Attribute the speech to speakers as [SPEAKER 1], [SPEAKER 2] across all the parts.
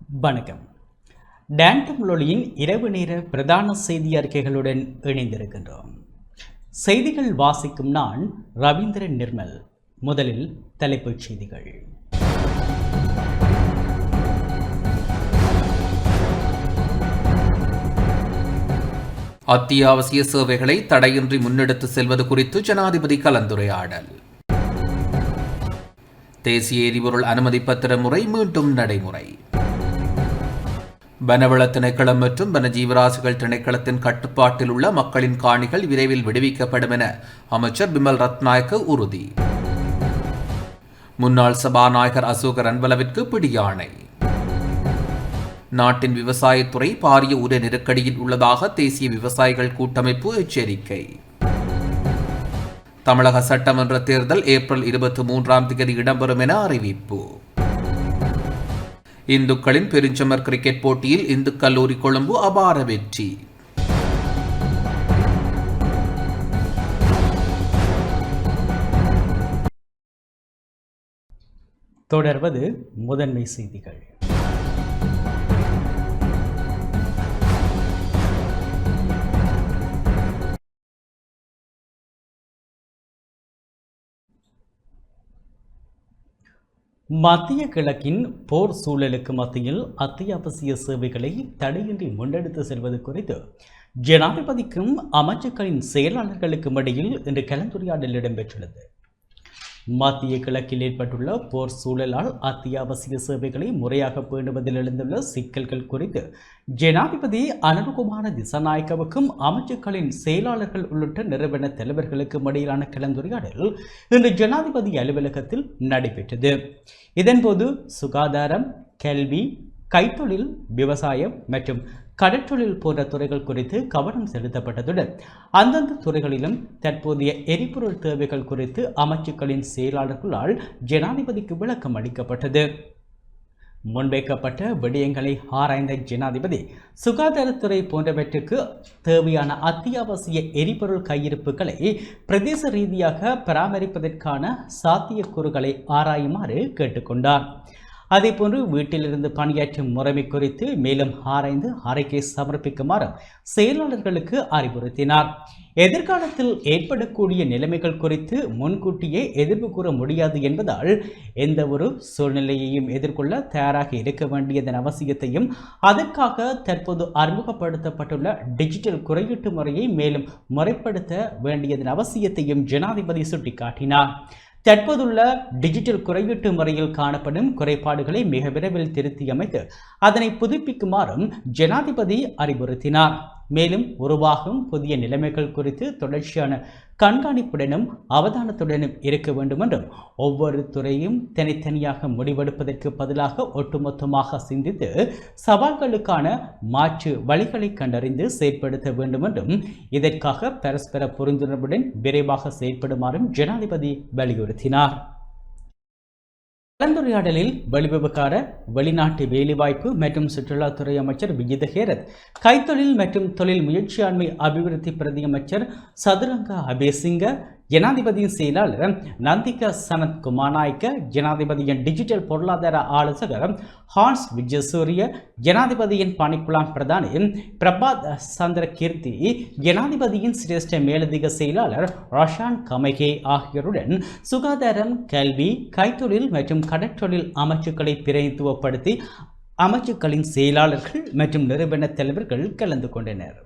[SPEAKER 1] வணக்கம். டான் தமிழொலியின் இரவு நேர பிரதான செய்தி அறிக்கைகளுடன் இணைந்திருக்கின்றோம். செய்திகள் வாசிக்கும் நான் ரவீந்திரன் நிர்மல். முதலில் தலைப்புச் செய்திகள்.
[SPEAKER 2] அத்தியாவசிய சேவைகளை தடையின்றி முன்னெடுத்து செல்வது குறித்து ஜனாதிபதி கலந்துரையாடல். தேசிய எரிபொருள் அனுமதி பத்திர முறை மீண்டும் நடைமுறை. வனவள திணைக்களம் மற்றும் வனஜீவராசிகள் திணைக்களத்தின் கட்டுப்பாட்டில் உள்ள மக்களின் காணிகள் விரைவில் விடுவிக்கப்படும் என அமைச்சர் பிமல் ரத்நாயக்க உறுதி. முன்னாள் சபாநாயகர் அசோக ரன்வலவிற்கு பிடியாணை. நாட்டின் விவசாயத்துறை பாரிய உர நெருக்கடியில் உள்ளதாக தேசிய விவசாயிகள் கூட்டமைப்பு எச்சரிக்கை. தமிழக சட்டமன்ற தேர்தல் ஏப்ரல் 23 இடம்பெறும் என அறிவிப்பு. இந்துக்களின் பெருஞ்சமர் கிரிக்கெட் போட்டியில் இந்து கல்லூரி கொழும்பு அபார வெற்றி.
[SPEAKER 1] தொடர்வது முதன்மை செய்திகள். மத்திய கிழக்கின் போர் சூழலுக்கு மத்தியில் அத்தியாவசிய சேவைகளை தடையின்றி முன்னெடுத்து செல்வது குறித்து ஜனாதிபதிக்கும் அமைச்சர்களின் செயலாளர்களுக்கும் இடையில் இன்று கலந்துரையாடல் இடம்பெற்றுள்ளது. மத்திய கிழக்கில் ஏற்பட்டுள்ள போர் சூழலால் அத்தியாவசிய சேவைகளை முறையாக பேணுவதில் எழுந்துள்ள சிக்கல்கள் குறித்து ஜனாதிபதி அனுரகுமார திசாநாயக்கவுக்கும் அமைச்சர்களின் செயலாளர்கள் உள்ளிட்ட நிறுவன தலைவர்களுக்கும் இடையிலான கலந்துரையாடல் இன்று ஜனாதிபதி அலுவலகத்தில் நடைபெற்றது. இதன்போது சுகாதாரம், கல்வி, கைத்தொழில், விவசாயம் மற்றும் கடற்றொழில் போன்ற துறைகள் குறித்து கவனம் செலுத்தப்பட்டதுடன் அந்தந்த துறைகளிலும் தற்போதைய எரிபொருள் தேவைகள் குறித்து அமைச்சர்களின் செயலாளர்களால் ஜனாதிபதிக்கு விளக்கம் அளிக்கப்பட்டது. முன்வைக்கப்பட்ட விடயங்களை ஆராய்ந்த ஜனாதிபதி சுகாதாரத்துறை போன்றவற்றுக்கு தேவையான அத்தியாவசிய எரிபொருள் கையிருப்புகளை பிரதேச ரீதியாக பராமரிப்பதற்கான சாத்தியக்கூறுகளை ஆராயுமாறு கேட்டுக்கொண்டார். அதேபோன்று வீட்டிலிருந்து பணியாற்றும் முறைமை குறித்து மேலும் ஆராய்ந்து அறிக்கை சமர்ப்பிக்குமாறு செயலாளர்களுக்கு அறிவுறுத்தினார். எதிர்காலத்தில் ஏற்படக்கூடிய நிலைமைகள் குறித்து முன்கூட்டியே எதிர்ப்பு கூற முடியாது என்பதால் எந்த ஒரு சூழ்நிலையையும் எதிர்கொள்ள தயாராக இருக்க வேண்டியதன் அவசியத்தையும் அதற்காக தற்போது அறிமுகப்படுத்தப்பட்டுள்ள டிஜிட்டல் குறியீட்டு முறையை மேலும் முறைப்படுத்த வேண்டியதன் அவசியத்தையும் ஜனாதிபதி சுட்டிக்காட்டினார். தற்போதுள்ள டிஜிட்டல் குறியீட்டு முறையில் காணப்படும் குறைபாடுகளை மிக விரைவில் திருத்தி அமைத்து அதனை புதுப்பிக்குமாறும் ஜனாதிபதி அறிவுறுத்தினார். மேலும் உருவாகும் புதிய நிலைமைகள் குறித்து தொடர்ச்சியான கண்காணிப்புடனும் அவதானத்துடனும் இருக்க வேண்டும் என்றும் ஒவ்வொரு துறையும் தனித்தனியாக முடிவெடுப்பதற்கு பதிலாக ஒட்டுமொத்தமாக சிந்தித்து சவால்களுக்கான மாற்று வழிகளை கண்டறிந்து செயற்படுத்த வேண்டும் என்றும் இதற்காக பரஸ்பர புரிந்துணர்வுடன் விரைவாக செயற்படுமாறும் ஜனாதிபதி வலியுறுத்தினார். கலந்துரையாடலில் வெளிவிவகார, வெளிநாட்டு வேலைவாய்ப்பு மற்றும் சுற்றுலாத்துறை அமைச்சர் விஜித ஹேரத், கைத்தொழில் மற்றும் தொழில் முயற்சியாண்மை அபிவிருத்தி பிரதி அமைச்சர் சதுரங்க அபேசிங்க, ஜனாதிபதியின் செயலாளர் நந்திக சனத் குமாநாயக்க, ஜனாதிபதியின் டிஜிட்டல் பொருளாதார ஆலோசகர் ஹான்ஸ் விஜயசூரிய, ஜனாதிபதியின் பணிக்குழாம் பிரதானி பிரபாத் சந்திர கீர்த்தி, ஜனாதிபதியின் சிரேஷ்ட மேலதிக செயலாளர் ரோஷான் கமகே ஆகியோருடன் சுகாதாரம், கல்வி, கைத்தொழில் மற்றும் கடற்றொழில் அமைச்சுக்களை பிரதிநிதித்துவப்படுத்தி அமைச்சுக்களின் செயலாளர்கள் மற்றும் நிறுவன தலைவர்கள் கலந்து கொண்டனர்.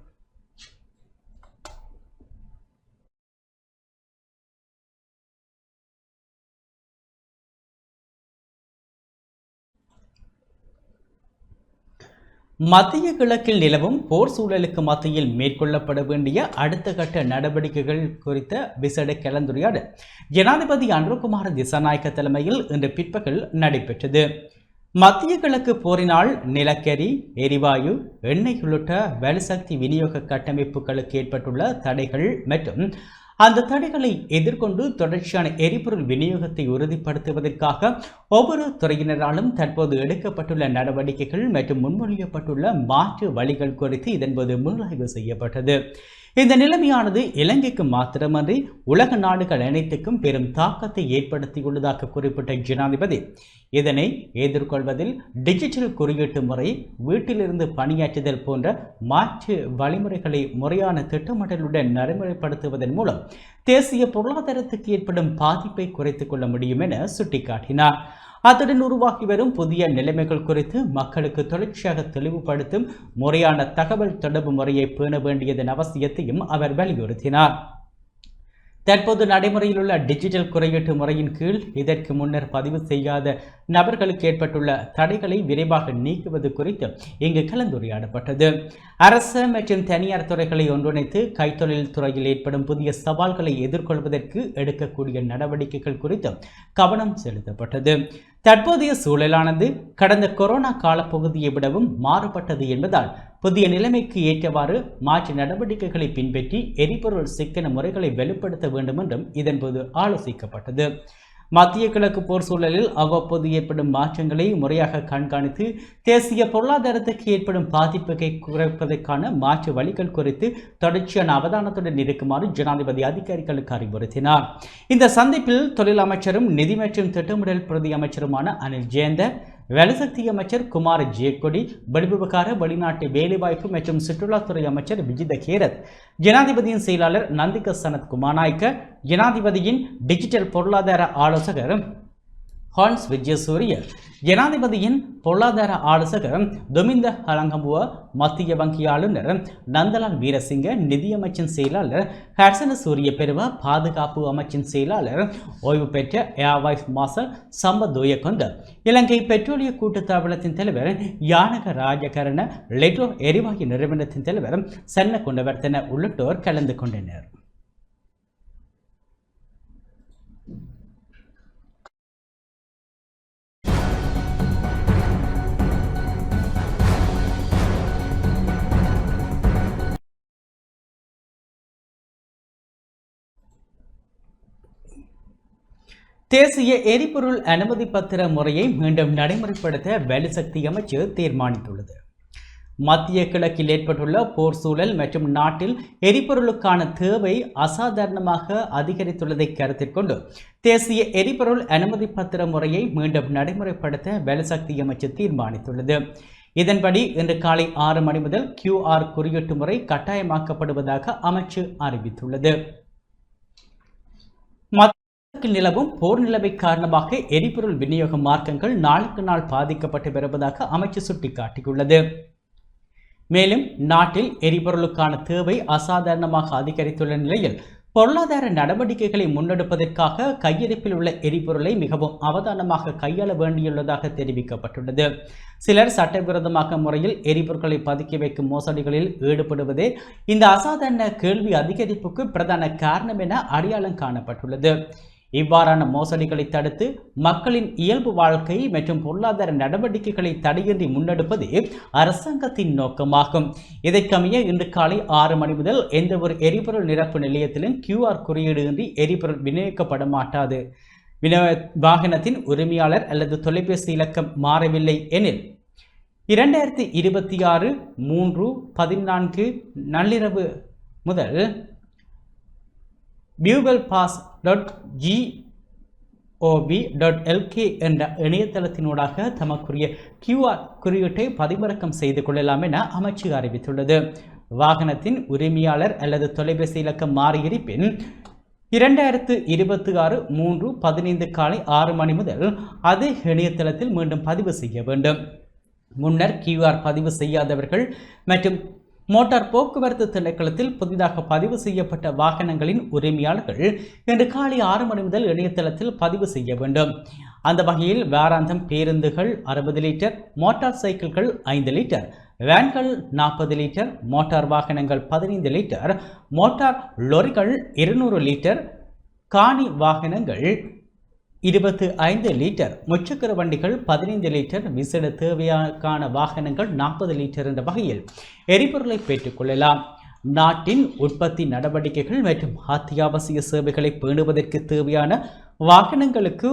[SPEAKER 1] மத்திய கிழக்கில் நிலவும் போர் சூழலுக்கு மத்தியில் மேற்கொள்ளப்பட வேண்டிய அடுத்த கட்ட நடவடிக்கைகள் குறித்த விசேட கலந்துரையாடல் ஜனாதிபதி அனுரகுமார திசாநாயக்க தலைமையில் இன்று பிற்பகல் நடைபெற்றது. மத்திய கிழக்கு போரினால் நிலக்கரி, எரிவாயு, எண்ணெய் உள்ளிட்ட வலுசக்தி விநியோக கட்டமைப்புகளுக்கு ஏற்பட்டுள்ள தடைகள் மற்றும் அந்த தடைகளை எதிர்கொண்டு தொடர்ச்சியான எரிபொருள் விநியோகத்தை உறுதிப்படுத்துவதற்காக ஒவ்வொரு துறையினராலும் தற்போது எடுக்கப்பட்டுள்ள நடவடிக்கைகள் மற்றும் முன்மொழியப்பட்டுள்ள மாற்று வழிகள் குறித்து இதன்போது முன்ஆய்வு செய்யப்பட்டது. இந்த நிலைமையானது இலங்கைக்கு மாத்திரமன்றி உலக நாடுகள் அனைத்துக்கும் பெரும் தாக்கத்தை ஏற்படுத்தியுள்ளதாக குறிப்பிட்ட ஜனாதிபதி இதனை எதிர்கொள்வதில் டிஜிட்டல் குறியீட்டு முறை, வீட்டிலிருந்து பணியாற்றுதல் போன்ற மாற்று வழிமுறைகளை முறையான திட்டமிடலுடன் நடைமுறைப்படுத்துவதன் மூலம் தேசிய பொருளாதாரத்துக்கு ஏற்படும் பாதிப்பை குறைத்துக் கொள்ள முடியும் என சுட்டிக்காட்டினார். அத்துடன் உருவாகி வரும் புதிய நிலைமைகள் குறித்து மக்களுக்கு தொடர்ச்சியாக தெளிவுபடுத்தும் முறையான தகவல் தொடர்பு முறையை பேண வேண்டியதன் அவசியத்தையும் அவர் வலியுறுத்தினார். தற்போது நடைமுறையில் உள்ள டிஜிட்டல் குறியீட்டு முறையின் கீழ் இதற்கு முன்னர் பதிவு செய்யாத நபர்களுக்கு ஏற்பட்டுள்ள தடைகளை விரைவாக நீக்குவது குறித்து இங்கு கலந்துரையாடப்பட்டது. அரசு மற்றும் தனியார் துறைகளை ஒன்றிணைத்து கைத்தொழில் துறையில் ஏற்படும் புதிய சவால்களை எதிர்கொள்வதற்கு எடுக்கக்கூடிய நடவடிக்கைகள் குறித்து கவனம் செலுத்தப்பட்டது. தற்போதைய சூழலானது கடந்த கொரோனா காலப்பகுதியை விடவும் மாறுபட்டது என்பதால் புதிய நிலைமைக்கு ஏற்றவாறு மாற்று நடவடிக்கைகளை பின்பற்றி எரிபொருள் சிக்கன முறைகளை வெளிப்படுத்த வேண்டும் என்றும் இதன்போது ஆலோசிக்கப்பட்டது. மத்திய கிழக்கு போர் சூழலில் அவ்வப்போது ஏற்படும் மாற்றங்களை முறையாக கண்காணித்து தேசிய பொருளாதாரத்துக்கு ஏற்படும் பாதிப்புகளை குறைப்பதற்கான மாற்று வழிகள் குறித்து தொடர்ச்சியான அவதானத்துடன் இருக்குமாறு ஜனாதிபதி அதிகாரிகளுக்கு அறிவுறுத்தினார். இந்த சந்திப்பில் தொழில் அமைச்சரும் நிதி மற்றும் திட்டமிடல் பிரதி அமைச்சருமான அனில் ஜெயந்த, வலுசக்தி அமைச்சர் குமார் ஜேக்கொடி, வெளிவிவகார, வெளிநாட்டு வேலைவாய்ப்பு மற்றும் சுற்றுலாத்துறை அமைச்சர் விஜித கேரத், ஜனாதிபதியின் செயலாளர் நந்திக சனத் குமாநாயக்க, ஜனாதிபதியின் டிஜிட்டல் பொருளாதார ஆலோசகர் ஹான்ஸ் விஜயசூரிய, ஜனாதிபதியின் பொருளாதார ஆலோசகர் துமிந்த ஹலங்கம்புவ, மத்திய வங்கி ஆளுநர் நந்தலால் வீரசிங்க, நிதியமைச்சின் செயலாளர் ஹர்சன சூரிய பெருவ, பாதுகாப்பு அமைச்சின் செயலாளர் ஓய்வு பெற்ற ஏர்வைஸ் மார்ஷல் சம்பத் துயக்கொண்ட, இலங்கை பெட்ரோலிய கூட்டுத்தாபனத்தின் தலைவர் யானக ராஜகரண, லெட்ரோ எரிவாயு நிறுவனத்தின் தலைவர் சன்ன குண்டவர்த்தன உள்ளிட்டோர் கலந்து கொண்டனர். தேசிய எரிபொருள் அனுமதி பத்திர முறையை மீண்டும் நடைமுறைப்படுத்த வலுசக்தி அமைச்சு தீர்மானித்துள்ளது. மத்திய கிழக்கில் ஏற்பட்டுள்ள போர் சூழல் மற்றும் நாட்டில் எரிபொருளுக்கான தேவை அசாதாரணமாக அதிகரித்துள்ளதை கருத்தில் கொண்டு தேசிய எரிபொருள் அனுமதி பத்திர முறையை மீண்டும் நடைமுறைப்படுத்த வலுசக்தி அமைச்சு தீர்மானித்துள்ளது. இதன்படி இன்று காலை 6 மணி முதல் QR குறியீட்டு முறை கட்டாயமாக்கப்படுவதாக அமைச்சு அறிவித்துள்ளது. நிலவும் போர் நிலைமை காரணமாக எரிபொருள் விநியோக மார்க்கங்கள் நாளுக்கு நாள் பாதிக்கப்பட்டு வருவதாக அமைச்சு சுட்டிக்காட்டியுள்ளது. மேலும் நாட்டில் எரிபொருளுக்கான தேவை அசாதாரணமாக அதிகரித்துள்ள நிலையில் பொருளாதார நடவடிக்கைகளை முன்னெடுப்பதற்காக கையிருப்பில் உள்ள எரிபொருளை மிகவும் அவதானமாக கையாள வேண்டியுள்ளதாக தெரிவிக்கப்பட்டுள்ளது. சிலர் சட்டவிரோதமாக முறையில் எரிபொருட்களை பதுக்கி வைக்கும் மோசடிகளில் ஈடுபடுவதே இந்த அசாதாரண கேள்வி அதிகரிப்புக்கு பிரதான காரணம் என அடையாளம் காணப்பட்டுள்ளது. இவ்வாறான மோசடிகளை தடுத்து மக்களின் இயல்பு வாழ்க்கை மற்றும் பொருளாதார நடவடிக்கைகளை தடையின்றி முன்னெடுப்பதே அரசாங்கத்தின் நோக்கமாகும். இதற்கமைய இன்று காலை 6 மணி முதல் எந்த ஒரு எரிபொருள் நிரப்பு நிலையத்திலும் QR குறியீடு இன்றி எரிபொருள் விநியோகிக்கப்பட மாட்டாது. வாகனத்தின் உரிமையாளர் அல்லது தொலைபேசி இலக்கம் மாறவில்லை எனில் 2026 3/14 நள்ளிரவு முதல் buwellpass.gov.lk என்ற இணையதளத்தினூடாக தமக்குரிய QR குறியீட்டை பதிவிறக்கம் செய்து கொள்ளலாம் என அமைச்சு அறிவித்துள்ளது. வாகனத்தின் உரிமையாளர் அல்லது தொலைபேசி இலக்கம் மாறியிருப்பின் 2026 3/15 காலை 6 மணி முதல் அதே இணையதளத்தில் மீண்டும் பதிவு செய்ய வேண்டும். முன்னர் QR பதிவு செய்யாதவர்கள் மற்றும் மோட்டார் போக்குவரத்து திணைக்களத்தில் புதிதாக பதிவு செய்யப்பட்ட வாகனங்களின் உரிமையாளர்கள் இன்று காலை 6 மணி முதல் இணையதளத்தில் பதிவு செய்ய வேண்டும். அந்த வகையில் வாராந்தம் பேருந்துகள் 60 லிட்டர், மோட்டார் சைக்கிள்கள் 5 லிட்டர், வேன்கள் 40 லிட்டர், மோட்டார் வாகனங்கள் 15 லிட்டர், மோட்டார் லொரிகள் 200 லிட்டர், காணி வாகனங்கள் 25 லிட்டர், முச்சக்கர வண்டிகள் 15 லிட்டர், விசேட தேவையான வாகனங்கள் 40 லிட்டர் என்ற வகையில் எரிபொருளை பெற்றுக்கொள்ளலாம். நாட்டின் உற்பத்தி நடவடிக்கைகள் மற்றும் அத்தியாவசிய சேவைகளை பேணுவதற்கு தேவையான வாகனங்களுக்கு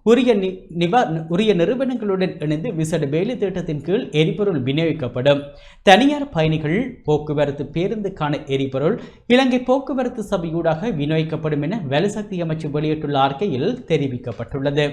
[SPEAKER 1] உரிய நிறுவனங்களுடன் இணைந்து விசேட வேலை திட்டத்தின் கீழ் எரிபொருள் விநியோகிக்கப்படும். தனியார் பயணிகள் போக்குவரத்து பேருந்துக்கான எரிபொருள் இலங்கை போக்குவரத்து சபையூடாக விநியோகிக்கப்படும் என வலுசக்தி அமைச்சு வெளியிட்டுள்ள அறிக்கையில் தெரிவிக்கப்பட்டுள்ளது.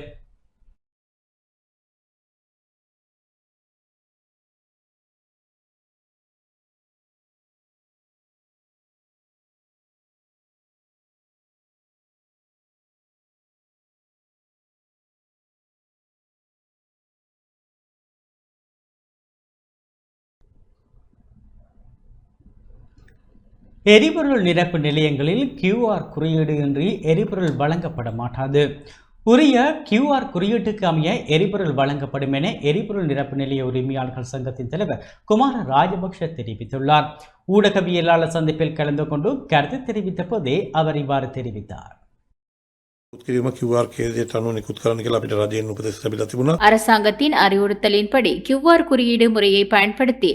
[SPEAKER 1] எரிபொருள் நிரப்பு நிலையங்களில் QR குறியீடு இன்றி எரிபொருள் வழங்கப்பட மாட்டாது. உரிய QR குறியீட்டுக்கு அமைய எரிபொருள் வழங்கப்படும் என எரிபொருள் நிரப்பு நிலைய உரிமையாளர்கள் சங்கத்தின் தலைவர் குமார ராஜபக்ஷ தெரிவித்துள்ளார். ஊடகவியலாளர் சந்திப்பில் கலந்து கொண்டு கருத்து தெரிவித்த போதே அவர் இவ்வாறு தெரிவித்தார்.
[SPEAKER 3] அரசாங்கத்தின் அறிவுறுத்தலின்படி QR குறியீடு முறையை பயன்படுத்தி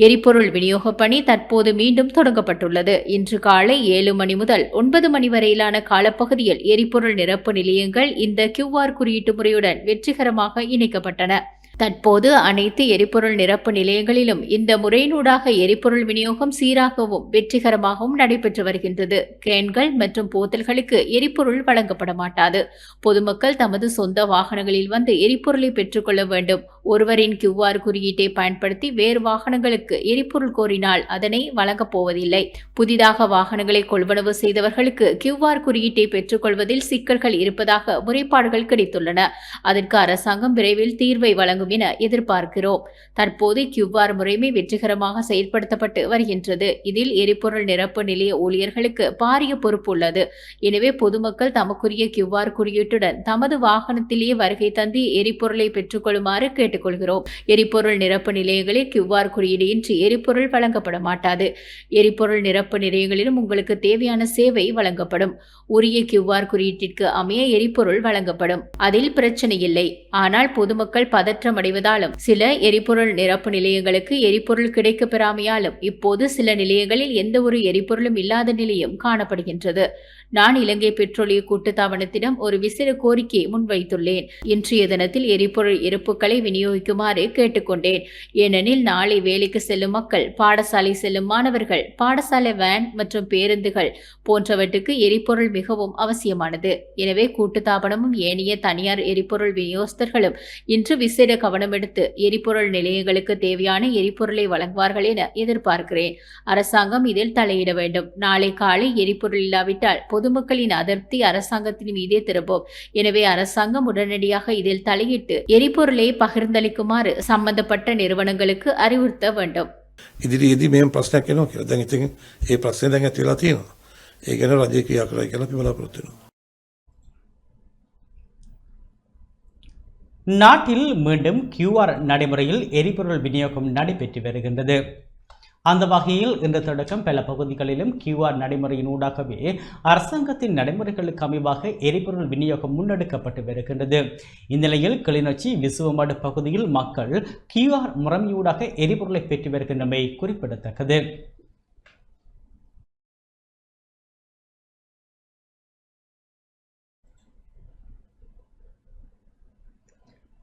[SPEAKER 3] எரிபொருள் விநியோக பணி தற்போது மீண்டும் தொடங்கப்பட்டுள்ளது. இன்று காலை 7 மணி முதல் 9 மணி வரையிலான காலப்பகுதியில் எரிபொருள் நிரப்பு நிலையங்கள் இந்த QR குறியீட்டு முறையுடன் வெற்றிகரமாக இணைக்கப்பட்டன. தற்போது அனைத்து எரிபொருள் நிரப்பு நிலையங்களிலும் இந்த முறையினூடாக எரிபொருள் விநியோகம் சீராகவும் வெற்றிகரமாகவும் நடைபெற்று வருகின்றது. கேன்கள் மற்றும் போத்தல்களுக்கு எரிபொருள் வழங்கப்பட மாட்டாது. பொதுமக்கள் தமது சொந்த வாகனங்களில் வந்து எரிபொருளை பெற்றுக்கொள்ள வேண்டும். ஒருவரின் QR குறியீட்டை பயன்படுத்தி வேறு வாகனங்களுக்கு எரிபொருள் கோரினால் அதனை வழங்கப் போவதில்லை. புதிதாக வாகனங்களை கொள்வனவு செய்தவர்களுக்கு QR குறியீட்டை பெற்றுக்கொள்வதில் சிக்கல்கள் இருப்பதாக முறைப்பாடுகள் கிடைத்துள்ளன. அதற்கு அரசாங்கம் விரைவில் தீர்வை வழங்கும் என எதிர்பார்க்கிறோம். தற்போது QR முறைமை வெற்றிகரமாக செயல்படுத்தப்பட்டு வருகின்றது. இதில் எரிபொருள் நிரப்பு நிலைய ஊழியர்களுக்கு பாரிய பொறுப்பு உள்ளது. எனவே பொதுமக்கள் தமக்குரிய QR குறியீட்டுடன் தமது வாகனத்திலேயே வருகை தந்து எரிபொருளை பெற்றுக்கொள்ளுமாறு கேட்டுக்கொள்கிறோம். எரிபொருள் நிரப்பு நிலையங்களில் QR குறியீடு இன்றி எரிபொருள் வழங்கப்பட மாட்டாது. எரிபொருள் நிரப்பு நிலையங்களிலும் உங்களுக்கு தேவையான சேவை வழங்கப்படும். உரிய QR குறியீட்டிற்கு அமைய எரிபொருள் வழங்கப்படும். அதில் பிரச்சனை இல்லை. ஆனால் பொதுமக்கள் பதற்றம் அடைவதாலும் சில எரிபொருள் நிரப்பு நிலையங்களுக்கு எரிபொருள் கிடைக்கப் பெறாமையாலும் இப்போது சில நிலையங்களில் எந்த ஒரு எரிபொருளும் இல்லாத நிலையும் காணப்படுகின்றது. நான் இலங்கை பெட்ரோலிய கூட்டுத்தாபனத்திடம் ஒரு விசேட கோரிக்கையை முன்வைத்துள்ளேன். இன்றைய தினத்தில் எரிபொருள் இருப்புகளை விநியோகிக்குமாறு கேட்டுக்கொண்டேன். ஏனெனில் நாளை வேலைக்கு செல்லும் மக்கள், பாடசாலை செல்லும் மாணவர்கள், பாடசாலை வேன் மற்றும் பேருந்துகள் போன்றவற்றுக்கு எரிபொருள் மிகவும் அவசியமானது. எனவே கூட்டுத்தாபனமும் ஏனைய தனியார் எரிபொருள் விநியோகஸ்தர்களும் இன்று விசேட கவனம் எடுத்து எரிபொருள் நிலையங்களுக்கு தேவையான எரிபொருளை வழங்குவார்கள் என எதிர்பார்க்கிறேன். அரசாங்கம் இதில் தலையிட வேண்டும். நாளை காலை எரிபொருள் இல்லாவிட்டால் பொதுமக்களின் அதிருப்தி அரசாங்கத்தின் மீதே திரும்பும். எனவே அரசாங்கம் உடனடியாக இதில் தலையிட்டு எரிபொருளை பகிர்ந்தளிக்குமாறு சம்பந்தப்பட்ட நிறுவனங்களுக்கு அறிவுறுத்த வேண்டும்.
[SPEAKER 4] ඉදිරියේදී මේ ප්‍රශ්නයක් එනවා කියලා. දැන් ඉතින් ඒ ප්‍රශ්නේ දැන් ඇති වෙලා තියෙනවා. ඒ ගැන රජය ක්‍රියා කරයි කියලා අපි බලාපොරොත්තු වෙනවා.
[SPEAKER 1] நாட்டில் மீண்டும் QR நடைமுறையில் எரிபொருள் விநியோகம் நடைபெற்று வருகின்றது. அந்த வகையில் இன்று தொடக்கம் பல பகுதிகளிலும் QR நடைமுறையின் ஊடாகவே அரசாங்கத்தின் நடைமுறைகளுக்கு அமைவாக எரிபொருள் விநியோகம் முன்னெடுக்கப்பட்டு வருகின்றது. இந்நிலையில் கிளிநொச்சி விசுவமடு பகுதியில் மக்கள் QR முறைமையூடாக எரிபொருளை பெற்று வருகின்றமை குறிப்பிடத்தக்கது.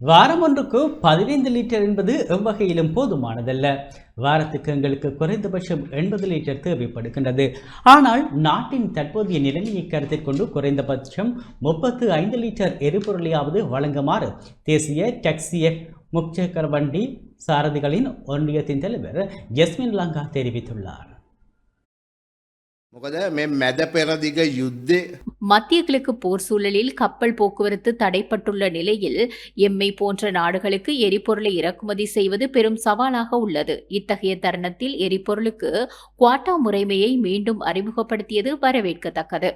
[SPEAKER 1] வாரம் ஒன்றுக்கு 15 லிட்டர் என்பது எவ்வகையிலும் போதுமானதல்ல. வாரத்துக்கு எங்களுக்கு குறைந்தபட்சம் 80 லிட்டர் தேவைப்படுகின்றது. ஆனால் நாட்டின் தற்போதைய நிலைமையை கருத்தில் கொண்டு குறைந்தபட்சம் 35 லிட்டர் எரிபொருளையாவது வழங்குமாறு தேசிய டாக்ஸி முச்சக்கர வண்டி சாரதிகளின் ஒன்றியத்தின் தலைவர் ஜஸ்மின் லங்கா தெரிவித்துள்ளார்.
[SPEAKER 3] மத்திய கிழக்கு போர் சூழலில் கப்பல் போக்குவரத்து தடைப்பட்டுள்ள நிலையில் எம்மை போன்ற நாடுகளுக்கு எரிபொருளை இறக்குமதி செய்வது பெரும் சவாலாக உள்ளது. இத்தகைய தருணத்தில் எரிபொருளுக்கு குவாட்டா முறைமையை மீண்டும் அறிமுகப்படுத்தியது வரவேற்கத்தக்கது.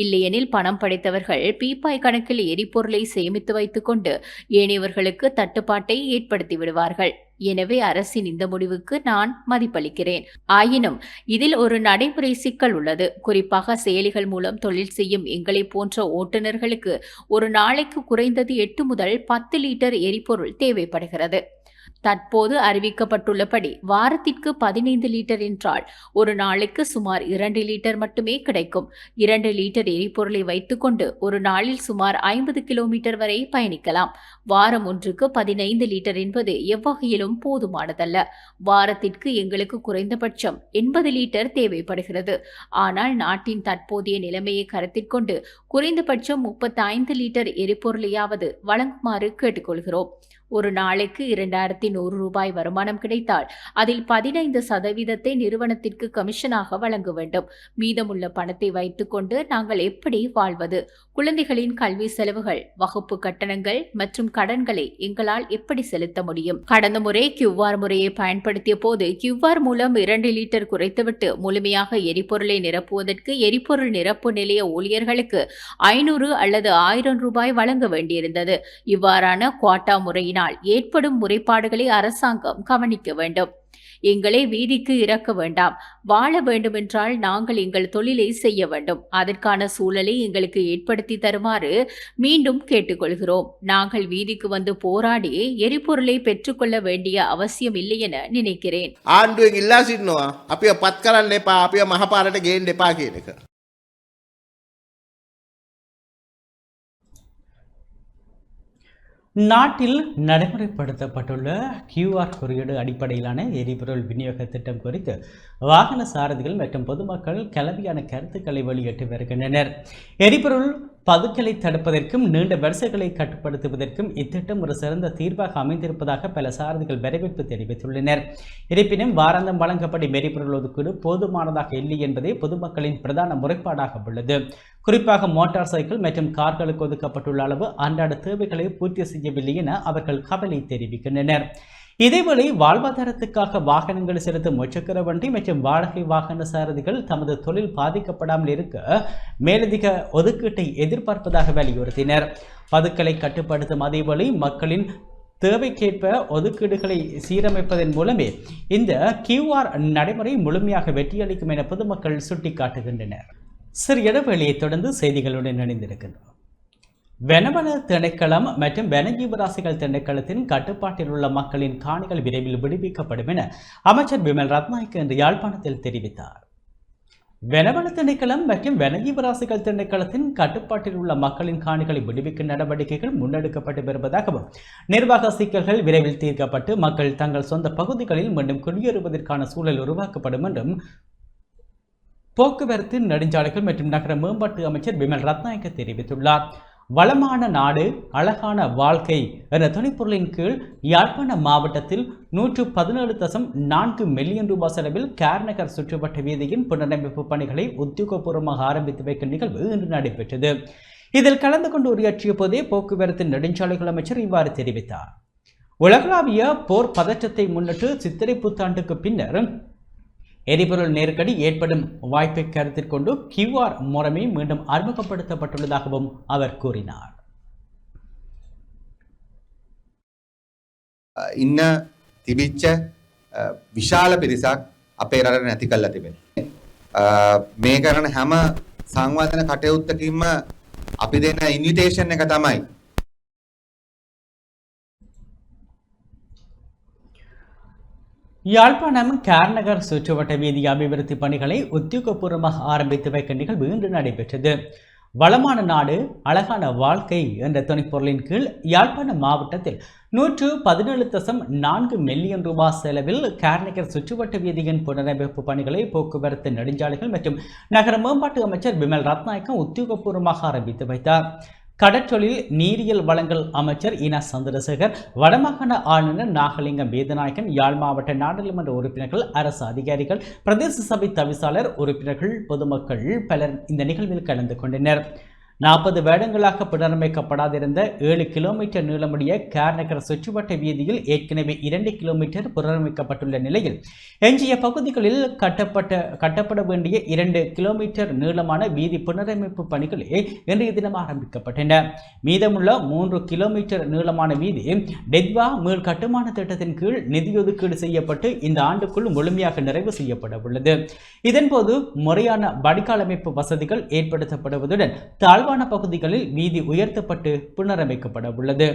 [SPEAKER 3] இல்லையெனில் பணம் படைத்தவர்கள் பீப்பாய் கணக்கில் எரிபொருளை சேமித்து வைத்துக் கொண்டு ஏனையவர்களுக்கு தட்டுப்பாட்டை ஏற்படுத்தி விடுவார்கள். எனவே அரசின் இந்த முடிவுக்கு நான் மதிப்பளிக்கிறேன். ஆயினும் இதில் ஒரு நடைமுறை சிக்கல் உள்ளது. குறிப்பாக செயலிகள் மூலம் தொழில் செய்யும் எங்களை போன்ற ஓட்டுநர்களுக்கு ஒரு நாளைக்கு குறைந்தது 8 முதல் 10 லிட்டர் எரிபொருள் தேவைப்படுகிறது. தற்போது அறிவிக்கப்பட்டுள்ளபடி வாரத்திற்கு 15 லிட்டர் என்றால் ஒரு நாளைக்கு சுமார் 2 லிட்டர் மட்டுமே கிடைக்கும். 2 லிட்டர் எரிபொருளை வைத்துக்கொண்டு ஒரு நாளில் சுமார் 50 கிலோமீட்டர் வரை பயணிக்கலாம். வாரம் ஒன்றுக்கு 15 லிட்டர் என்பது எவ்வகையிலும் போதுமானதல்ல. வாரத்திற்கு எங்களுக்கு குறைந்தபட்சம் 80 லிட்டர் தேவைப்படுகிறது. ஆனால் நாட்டின் தற்போதைய நிலைமையை கருத்தில் கொண்டு குறைந்தபட்சம் 35 லிட்டர் எரிபொருளையாவது வழங்குமாறு கேட்டுக்கொள்கிறோம். ஒரு நாளைக்கு 2100 ரூபாய் வருமானம் கிடைத்தால் அதில் 15% நிறுவனத்திற்கு கமிஷனாக வழங்க வேண்டும். மீதமுள்ள பணத்தை வைத்துக்கொண்டு நாங்கள் எப்படி வாழ்வது? குழந்தைகளின் கல்வி செலவுகள், வகுப்பு கட்டணங்கள் மற்றும் கடன்களை எங்களால் எப்படி செலுத்த முடியும்? கடந்த முறை QR முறையை பயன்படுத்திய போது QR மூலம் 2 லிட்டர் குறைத்துவிட்டு முழுமையாக எரிபொருளை நிரப்புவதற்கு எரிபொருள் நிரப்பு நிலைய ஊழியர்களுக்கு 500 அல்லது 1000 ரூபாய் வழங்க வேண்டியிருந்தது. இவ்வாறான குவாட்டா முறையினால் ஏற்படும் முறைப்பாடுகளை அரசாங்கம் கவனிக்க வேண்டும். எங்களை வீதிக்கு இறக்க வேண்டாம். வாழ வேண்டுமென்றால் நாங்கள் எங்கள் தொழிலை செய்ய வேண்டும். அதற்கான சூழலை எங்களுக்கு ஏற்படுத்தி தருமாறு மீண்டும் கேட்டுக்கொள்கிறோம். நாங்கள் வீதிக்கு வந்து போராடி எரிபொருளை பெற்றுக்கொள்ள வேண்டிய அவசியம் இல்லை என நினைக்கிறேன்.
[SPEAKER 5] ආණ්ඩුවෙන් ඉල්ලා සිටිනවා අපිව පත් කරන්න එපා, අපිව මහපාරට ගේන්න එපා කියන එක.
[SPEAKER 1] நாட்டில் நடைமுறைப்படுத்தப்பட்டுள்ள QR குறியீடு அடிப்படையிலான எரிபொருள் விநியோக திட்டம் குறித்து வாகன சாரதிகள் மற்றும் பொதுமக்கள் கலவையான கருத்துக்களை வெளியிட்டு வருகின்றனர். எரிபொருள் பதுக்கலை தடுப்பதற்கும் நீண்ட வரிசைகளை கட்டுப்படுத்துவதற்கும் இத்திட்டம் ஒரு சிறந்த தீர்வாக அமைந்திருப்பதாக பல சாரதிகள் வரவேற்பு தெரிவித்துள்ளனர். இருப்பினும் வாராந்தம் வழங்கப்படும் எரிபொருள் ஒதுக்கீடு போதுமானதாக இல்லை என்பதே பொதுமக்களின் பிரதான முறைப்பாடாக உள்ளது. குறிப்பாக மோட்டார் சைக்கிள் மற்றும் கார்களுக்கு ஒதுக்கப்பட்டுள்ள அளவு அன்றாட தேவைகளை பூர்த்தி செய்யவில்லை என அவர்கள் கவலை தெரிவிக்கின்றனர். இதேவேளை வாழ்வாதாரத்துக்காக வாகனங்கள் செலுத்தும் முச்சக்கர வண்டி மற்றும் வாடகை வாகன சாரதிகள் தமது தொழில் பாதிக்கப்படாமல் இருக்க மேலதிக ஒதுக்கீட்டை எதிர்பார்ப்பதாக வலியுறுத்தினர். பதுக்கலை கட்டுப்படுத்தும் அதேவேளை மக்களின் தேவைக்கேற்ப ஒதுக்கீடுகளை சீரமைப்பதன் மூலமே இந்த QR நடைமுறை முழுமையாக வெற்றியளிக்கும் என பொதுமக்கள் சுட்டிக்காட்டுகின்றனர். சிறிய இடைவெளியை தொடர்ந்து செய்திகளுடன் இணைந்திருக்கின்றோம். வனவள திணைக்களம் மற்றும் வனஜீவராசிகள் திணைக்களத்தின் கட்டுப்பாட்டில் உள்ள மக்களின் காணிகள் விரைவில் விடுவிக்கப்படும் என அமைச்சர் பிமல் ரத்நாயக்க இன்று யாழ்ப்பாணத்தில் தெரிவித்தார். வனவள திணைக்களம் மற்றும் வனஜீவராசிகள் திணைக்களத்தின் கட்டுப்பாட்டில் உள்ள மக்களின் காணிகளை விடுவிக்கும் நடவடிக்கைகள் முன்னெடுக்கப்பட்டு வருவதாகவும் நிர்வாக சிக்கல்கள் விரைவில் தீர்க்கப்பட்டு மக்கள் தங்கள் சொந்த பகுதிகளில் மீண்டும் குடியேறுவதற்கான சூழல் உருவாக்கப்படும் என்றும் போக்குவரத்து நெடுஞ்சாலைகள் மற்றும் நகர மேம்பாட்டு அமைச்சர் பிமல் ரத்நாயக்க தெரிவித்துள்ளார். வளமான நாடு அழகான வாழ்க்கை என்ற துணைப்பொருளின் கீழ் யாழ்ப்பாண மாவட்டத்தில் 117.4 மில்லியன் ரூபாய் செலவில் கேர்நகர் சுற்றுவட்ட வீதியின் புனரமைப்பு பணிகளை உத்தியோகபூர்வமாக ஆரம்பித்து வைக்கும் நிகழ்வு இன்று நடைபெற்றது. இதில் கலந்து கொண்டு உரையாற்றிய போதே போக்குவரத்து நெடுஞ்சாலைகள் அமைச்சர் இவ்வாறு தெரிவித்தார். உலகளாவிய போர் பதற்றத்தை முன்னிட்டு சித்திரை புத்தாண்டுக்கு பின்னர் எரிபொருள் நெருக்கடி ஏற்படும் வாய்ப்பை கருத்தில் கொண்டு QR முறைமை மீண்டும் அறிமுகப்படுத்தப்பட்டுள்ளதாகவும் அவர் கூறினார்.
[SPEAKER 6] ඉන්න තිබිච්ච විශාල පිරිසක් අපේ රටට නැති කරලා තිබෙනවා. මේ කරන හැම සංවර්ධන කටයුත්තකින්ම අපි දෙන ඉන්විටේෂන් එක තමයි
[SPEAKER 1] யாழ்ப்பாணம் கேர்நகர் சுற்றுவட்ட வீதி அபிவிருத்தி பணிகளை உத்தியோகபூர்வமாக ஆரம்பித்து வைக்க நிகழ்வு இன்று நடைபெற்றது. வளமான நாடு அழகான வாழ்க்கை என்ற துணைப்பொருளின் கீழ் யாழ்ப்பாணம் மாவட்டத்தில் 117.4 மில்லியன் ரூபாய் செலவில் கேர்நகர் சுற்றுவட்ட வீதியின் புனரமைப்பு பணிகளை போக்குவரத்து நெடுஞ்சாலைகள் மற்றும் நகர மேம்பாட்டு அமைச்சர் பிமல் ரத்நாயக்க உத்தியோகபூர்வமாக ஆரம்பித்து வைத்தார். கடற்றொழில் நீரியல் வளங்கள் அமைச்சர் இனா சந்திரசேகர், வடமாகாண ஆளுநர் நாகலிங்கம் வேதநாயகன், யாழ் மாவட்ட நாடாளுமன்ற உறுப்பினர்கள், அரசு அதிகாரிகள், பிரதேச சபை தவிசாளர், உறுப்பினர்கள், பொதுமக்கள் பலர் இந்த நிகழ்வில் கலந்து கொண்டனர். 40 வருடங்களாக புனரமைக்கப்படாதிருந்த 7 கிலோமீட்டர் நீளமுடைய கேர்நகர் சுற்றுவட்ட வீதியில் ஏற்கனவே 2 கிலோமீட்டர் புனரமைக்கப்பட்டுள்ள நிலையில் எஞ்சிய பகுதிகளில் கட்டப்பட வேண்டிய 2 கிலோமீட்டர் நீளமான வீதி புனரமைப்பு பணிகளே இன்றைய தினம் ஆரம்பிக்கப்பட்டன. மீதமுள்ள 3 கிலோமீட்டர் நீளமான வீதி டெத்வா மீள் கட்டுமான திட்டத்தின் கீழ் நிதியொதுக்கீடு செய்யப்பட்டு இந்த ஆண்டுக்குள் முழுமையாக நிறைவு செய்யப்பட உள்ளது. இதன்போது முறையான வடிகால் அமைப்பு வசதிகள் ஏற்படுத்தப்படுவதுடன் தாழ்வான பகுதிகளில் வீதி உயர்த்தப்பட்டு புனரமைக்கப்பட உள்ளது.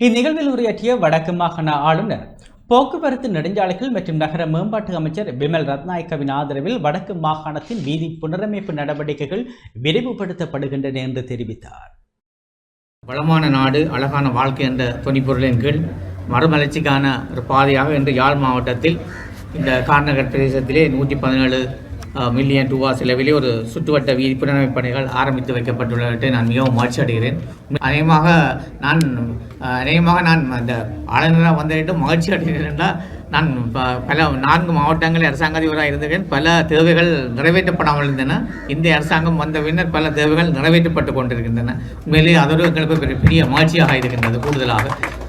[SPEAKER 1] இந்நிகழ்வில் உரையாற்றிய வடக்கு மாகாண ஆளுநர் போக்குவரத்து நெடுஞ்சாலைகள் மற்றும் நகர மேம்பாட்டு அமைச்சர் பிமல் ரத்நாயக்கவின் ஆதரவில் வடக்கு மாகாணத்தின் வீதி புனரமைப்பு நடவடிக்கைகள் விரைவுபடுத்தப்படுகின்றன என்று தெரிவித்தார்.
[SPEAKER 7] வளமான நாடு அழகான வாழ்க்கை என்ற துணிப்பொருளின் கீழ் மறுமலர்ச்சிக்கான ஒரு பாதையாக இன்று யாழ் மாவட்டத்தில் இந்த கார்நகர் பிரதேசத்திலே 117 மில்லியன் ரூபா செலவிலே ஒரு சுற்றுவட்ட வீதி புனரமைப்பு பணிகள் ஆரம்பித்து வைக்கப்பட்டுள்ளதை நான் மிகவும் மகிழ்ச்சி அடைகிறேன். அநேகமாக நான் அந்த ஆளுநராக வந்திட்டு மகிழ்ச்சி அடைகிறேன் என்றால் நான் பல 4 மாவட்டங்களில் அரசாங்க அதிபராக இருந்தேன். பல தேவைகள் நிறைவேற்றப்படாமல் இருந்தன. இந்த அரசாங்கம் வந்த பின்னர் பல தேவைகள் நிறைவேற்றப்பட்டு கொண்டிருக்கின்றன. உண்மையிலே அதோடு எங்களுக்கு பெரிய மகிழ்ச்சியாக இருக்கின்றது. கூடுதலாக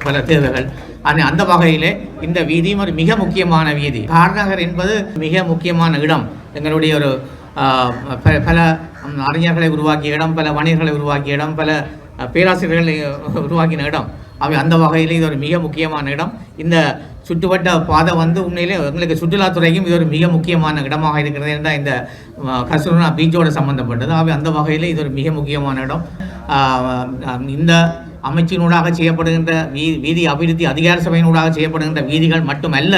[SPEAKER 7] பல தேவைகள் அந்த வகையிலே இந்த வீதியும் ஒரு மிக முக்கியமான வீதி. கார்நகர் என்பது மிக முக்கியமான இடம். எங்களுடைய ஒரு பல அறிஞர்களை உருவாக்கிய இடம், பல வணிகர்களை உருவாக்கிய இடம், பல பேராசிரியர்களை உருவாக்கின இடம். அவை அந்த வகையில் இது ஒரு மிக முக்கியமான இடம். இந்த சுற்றுவட்ட பாதை உண்மையிலே எங்களுக்கு சுற்றுலாத்துறைக்கும் இது ஒரு மிக முக்கியமான இடமாக இருக்கிறது என்றால் இந்த கசுருனா பீச்சோடு சம்பந்தப்பட்டது. அவை அந்த வகையில் இது ஒரு மிக முக்கியமான இடம். இந்த அமைச்சினூடாக செய்யப்படுகின்ற வீதி அபிவிருத்தி அதிகார சபையினூடாக செய்யப்படுகின்ற வீதிகள் மட்டுமல்ல,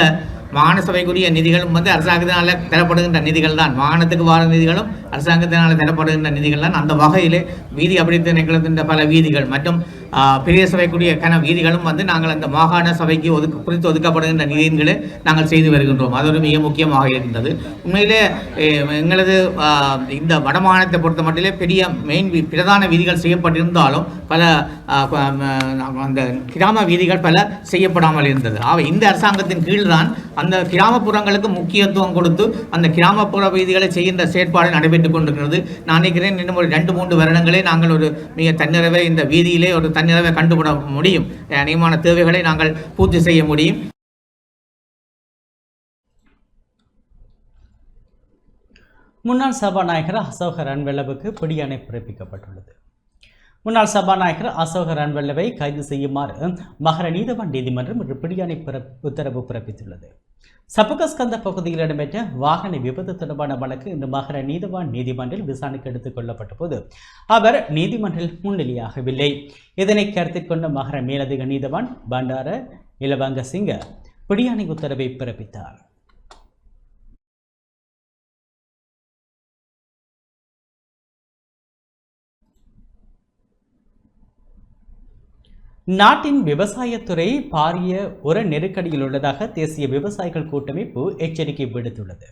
[SPEAKER 7] மாகாண சபைக்குரிய நிதிகளும் அரசாங்கத்தினால் தரப்படுகின்ற நிதிகள் தான். மாகாணத்துக்கு வார நிதிகளும் அரசாங்கத்தினால் தரப்படுகின்ற நிதிகள் தான். அந்த வகையிலே வீதி அபிவிருத்தி நிகழ்கின்ற பல வீதிகள் மற்றும் பெரிய சபைக்குரிய வீதிகளும் நாங்கள் அந்த மாகாண சபைக்கு குறித்து ஒதுக்கப்படுகின்ற நிதிகளை நாங்கள் செய்து வருகின்றோம். அது ஒரு மிக முக்கியமாக இருக்கின்றது. உண்மையிலே எங்களது இந்த வடமாகாணத்தை பொறுத்த மட்டிலே பெரிய பிரதான வீதிகள் செய்யப்பட்டிருந்தாலும் பல அந்த கிராம வீதிகள் பல செய்யப்படாமல் இருந்தது. இந்த அரசாங்கத்தின் கீழ்தான் அந்த கிராமப்புறங்களுக்கு முக்கியத்துவம் கொடுத்து அந்த கிராமப்புற வீதிகளை செய்கின்ற செயற்பாடு நடைபெற்றுக் கொண்டிருக்கிறது. நான் நினைக்கிறேன் இன்னும் ஒரு 2-3 வருடங்களே நாங்கள் ஒரு மிக தன்னிறைவை இந்த வீதியிலே ஒரு தன்னிறைவை கண்டுபிட முடியும். அநேகமான தேவைகளை நாங்கள் பூர்த்தி செய்ய முடியும்.
[SPEAKER 1] முன்னாள் சபாநாயகர் அசோக ரன்வெல்லவுக்கு பிடியாணை பிறப்பிக்கப்பட்டுள்ளது. முன்னாள் சபாநாயகர் அசோக ரன்வெல்லவை கைது செய்யுமாறு மகர நீதவான் நீதிமன்றம் ஒரு பிடியாணை உத்தரவு பிறப்பித்துள்ளது. சபகஸ்கந்த பகுதியில் இடம்பெற்ற வாகன விபத்து தொடர்பான வழக்கு இன்று மகர நீதவான் நீதிமன்றில் விசாரணைக்கு எடுத்துக் கொள்ளப்பட்ட போது அவர் நீதிமன்றில் முன்னிலையாகவில்லை. இதனை கருத்தில் கொண்ட மகர மேலதிக நீதவான் பண்டார இலவங்க சிங்க பிடியாணை உத்தரவை பிறப்பித்தார். நாட்டின் விவசாயத்துறை பாரிய ஒரு நெருக்கடியில் உள்ளதாக தேசிய விவசாயிகள் கூட்டமைப்பு எச்சரிக்கை விடுத்துள்ளது.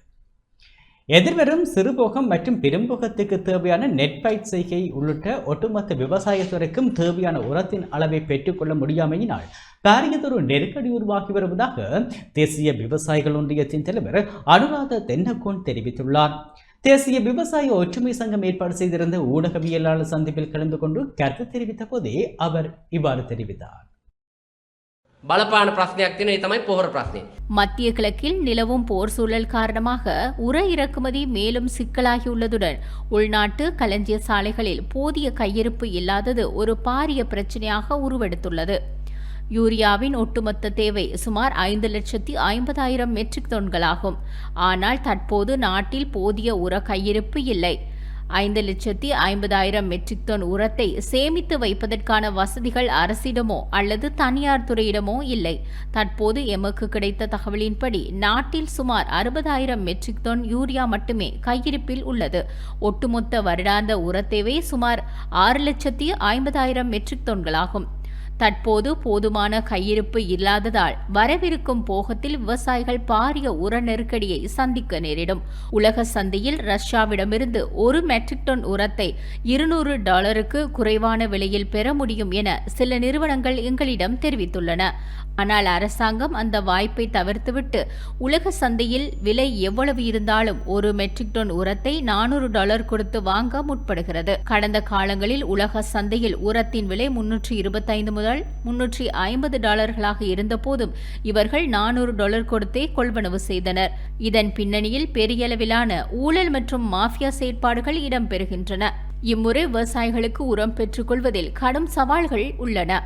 [SPEAKER 1] எதிர்வரும் சிறுபோகம் மற்றும் பெரும்போகத்துக்கு தேவையான நெற்பயிர் செய்கை உள்ளிட்ட ஒட்டுமொத்த விவசாயத்துறைக்கும் தேவையான உரத்தின் அளவை பெற்றுக்கொள்ள முடியாமையினால் பாரியதொரு நெருக்கடி உருவாகி வருவதாக தேசிய விவசாயிகள் ஒன்றியத்தின் தலைவர் அனுராத தென்னகோன் தெரிவித்துள்ளார். தேசிய விவசாய ஒற்றுமை சங்கம் ஏற்பாடு செய்திருந்த ஊடகவியலாளர் சந்திப்பில் கலந்து கொண்டு கருத்து தெரிவித்த போதே அவர் இவ்வாறு தெரிவித்தார்.
[SPEAKER 8] බලපාන ප්‍රශ්නයක් තියෙනවා. ඒ තමයි පොහොර ප්‍රශ්නේ.
[SPEAKER 3] மத்திய கிழக்கில் நிலவும் போர் சூழல் காரணமாக உர இறக்குமதி மேலும் சிக்கலாகியுள்ளதுடன் உள்நாட்டு களஞ்சிய சாலைகளில் போதிய கையிருப்பு இல்லாதது ஒரு பாரிய பிரச்சனையாக உருவெடுத்துள்ளது. யூரியாவின் ஒட்டுமொத்த தேவை சுமார் 5,50,000 மெட்ரிக் டன்களாகும். ஆனால் தற்போது நாட்டில் போதிய உர கையிருப்பு இல்லை. 5,50,000 மெட்ரிக் டன் உரத்தை சேமித்து வைப்பதற்கான வசதிகள் அரசிடமோ அல்லது தனியார் துறையிடமோ இல்லை. தற்போது எமக்கு கிடைத்த தகவலின்படி நாட்டில் சுமார் 60,000 மெட்ரிக் டன் யூரியா மட்டுமே கையிருப்பில் உள்ளது. ஒட்டுமொத்த வருடாந்த உர தேவை சுமார் 6,50,000 மெட்ரிக் டன்களாகும். தற்போது போதுமான கையிருப்பு இல்லாததால் வரவிருக்கும் போகத்தில் விவசாயிகள் பாரிய உர நெருக்கடியை சந்திக்க நேரிடும். உலக சந்தையில் ரஷ்யாவிடமிருந்து 1 மெட்ரிக் டன் உரத்தை $200 குறைவான விலையில் பெற முடியும் என சில நிறுவனங்கள் எங்களிடம் தெரிவித்துள்ளன. ஆனால் அரசாங்கம் அந்த வாய்ப்பை தவிர்த்துவிட்டு உலக சந்தையில் விலை எவ்வளவு இருந்தாலும் 1 மெட்ரிக் டன் உரத்தை $400 கொடுத்து வாங்க முற்படுகிறது. கடந்த காலங்களில் உலக சந்தையில் உரத்தின் விலை $325 முதல் $350 இருந்த போதும் இவர்கள் $400 கொடுத்தே கொள்வனவு செய்தனர். இதன் பின்னணியில் பெரியளவிலான ஊழல் மற்றும் மாஃபியா செயற்பாடுகள் இடம்பெறுகின்றன. இம்முறை விவசாயிகளுக்கு உரம் பெற்றுக்கொள்வதில் கடும் சவால்கள் உள்ளன.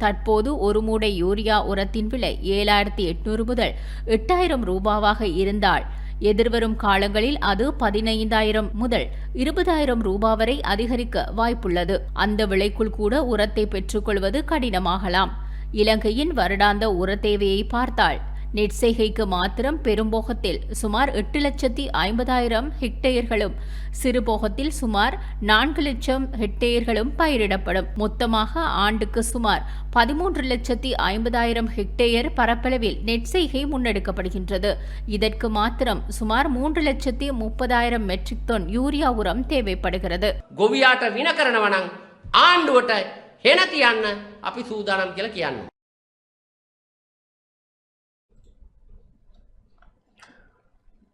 [SPEAKER 3] தற்போது ஒரு மூடை யூரியா உரத்தின் விலை 7,800 முதல் 8,000 ரூபாவாக இருந்தால் எதிர்வரும் காலங்களில் அது 15,000 முதல் 20,000 ரூபாய் வரை அதிகரிக்க வாய்ப்புள்ளது. அந்த விலைக்குள் கூட உரத்தை பெற்றுக்கொள்வது கடினமாகலாம். இலங்கையின் வருடாந்த உர தேவையை பார்த்தால் நெற்செய்கைக்கு மாத்திரம் பெரும்போகத்தில் சுமார் 8,50,000 ஹெக்டேயர்களும் சிறுபோகத்தில் சுமார் 4,00,000 ஹெக்டேயர்களும் பயிரிடப்படும். மொத்தமாக ஆண்டுக்கு சுமார் 13,50,000 ஹெக்டேயர் பரப்பளவில் நெற்செய்கை முன்னெடுக்கப்படுகின்றது. இதற்கு மாத்திரம் சுமார் 3,30,000 மெட்ரிக் டன் யூரியா உரம் தேவைப்படுகிறது.
[SPEAKER 8] ගොවියාට වින කරනවා නම් ආණ්ඩුවට හෙන තියන්න අපි සූදානම් කියලා කියන්නේ.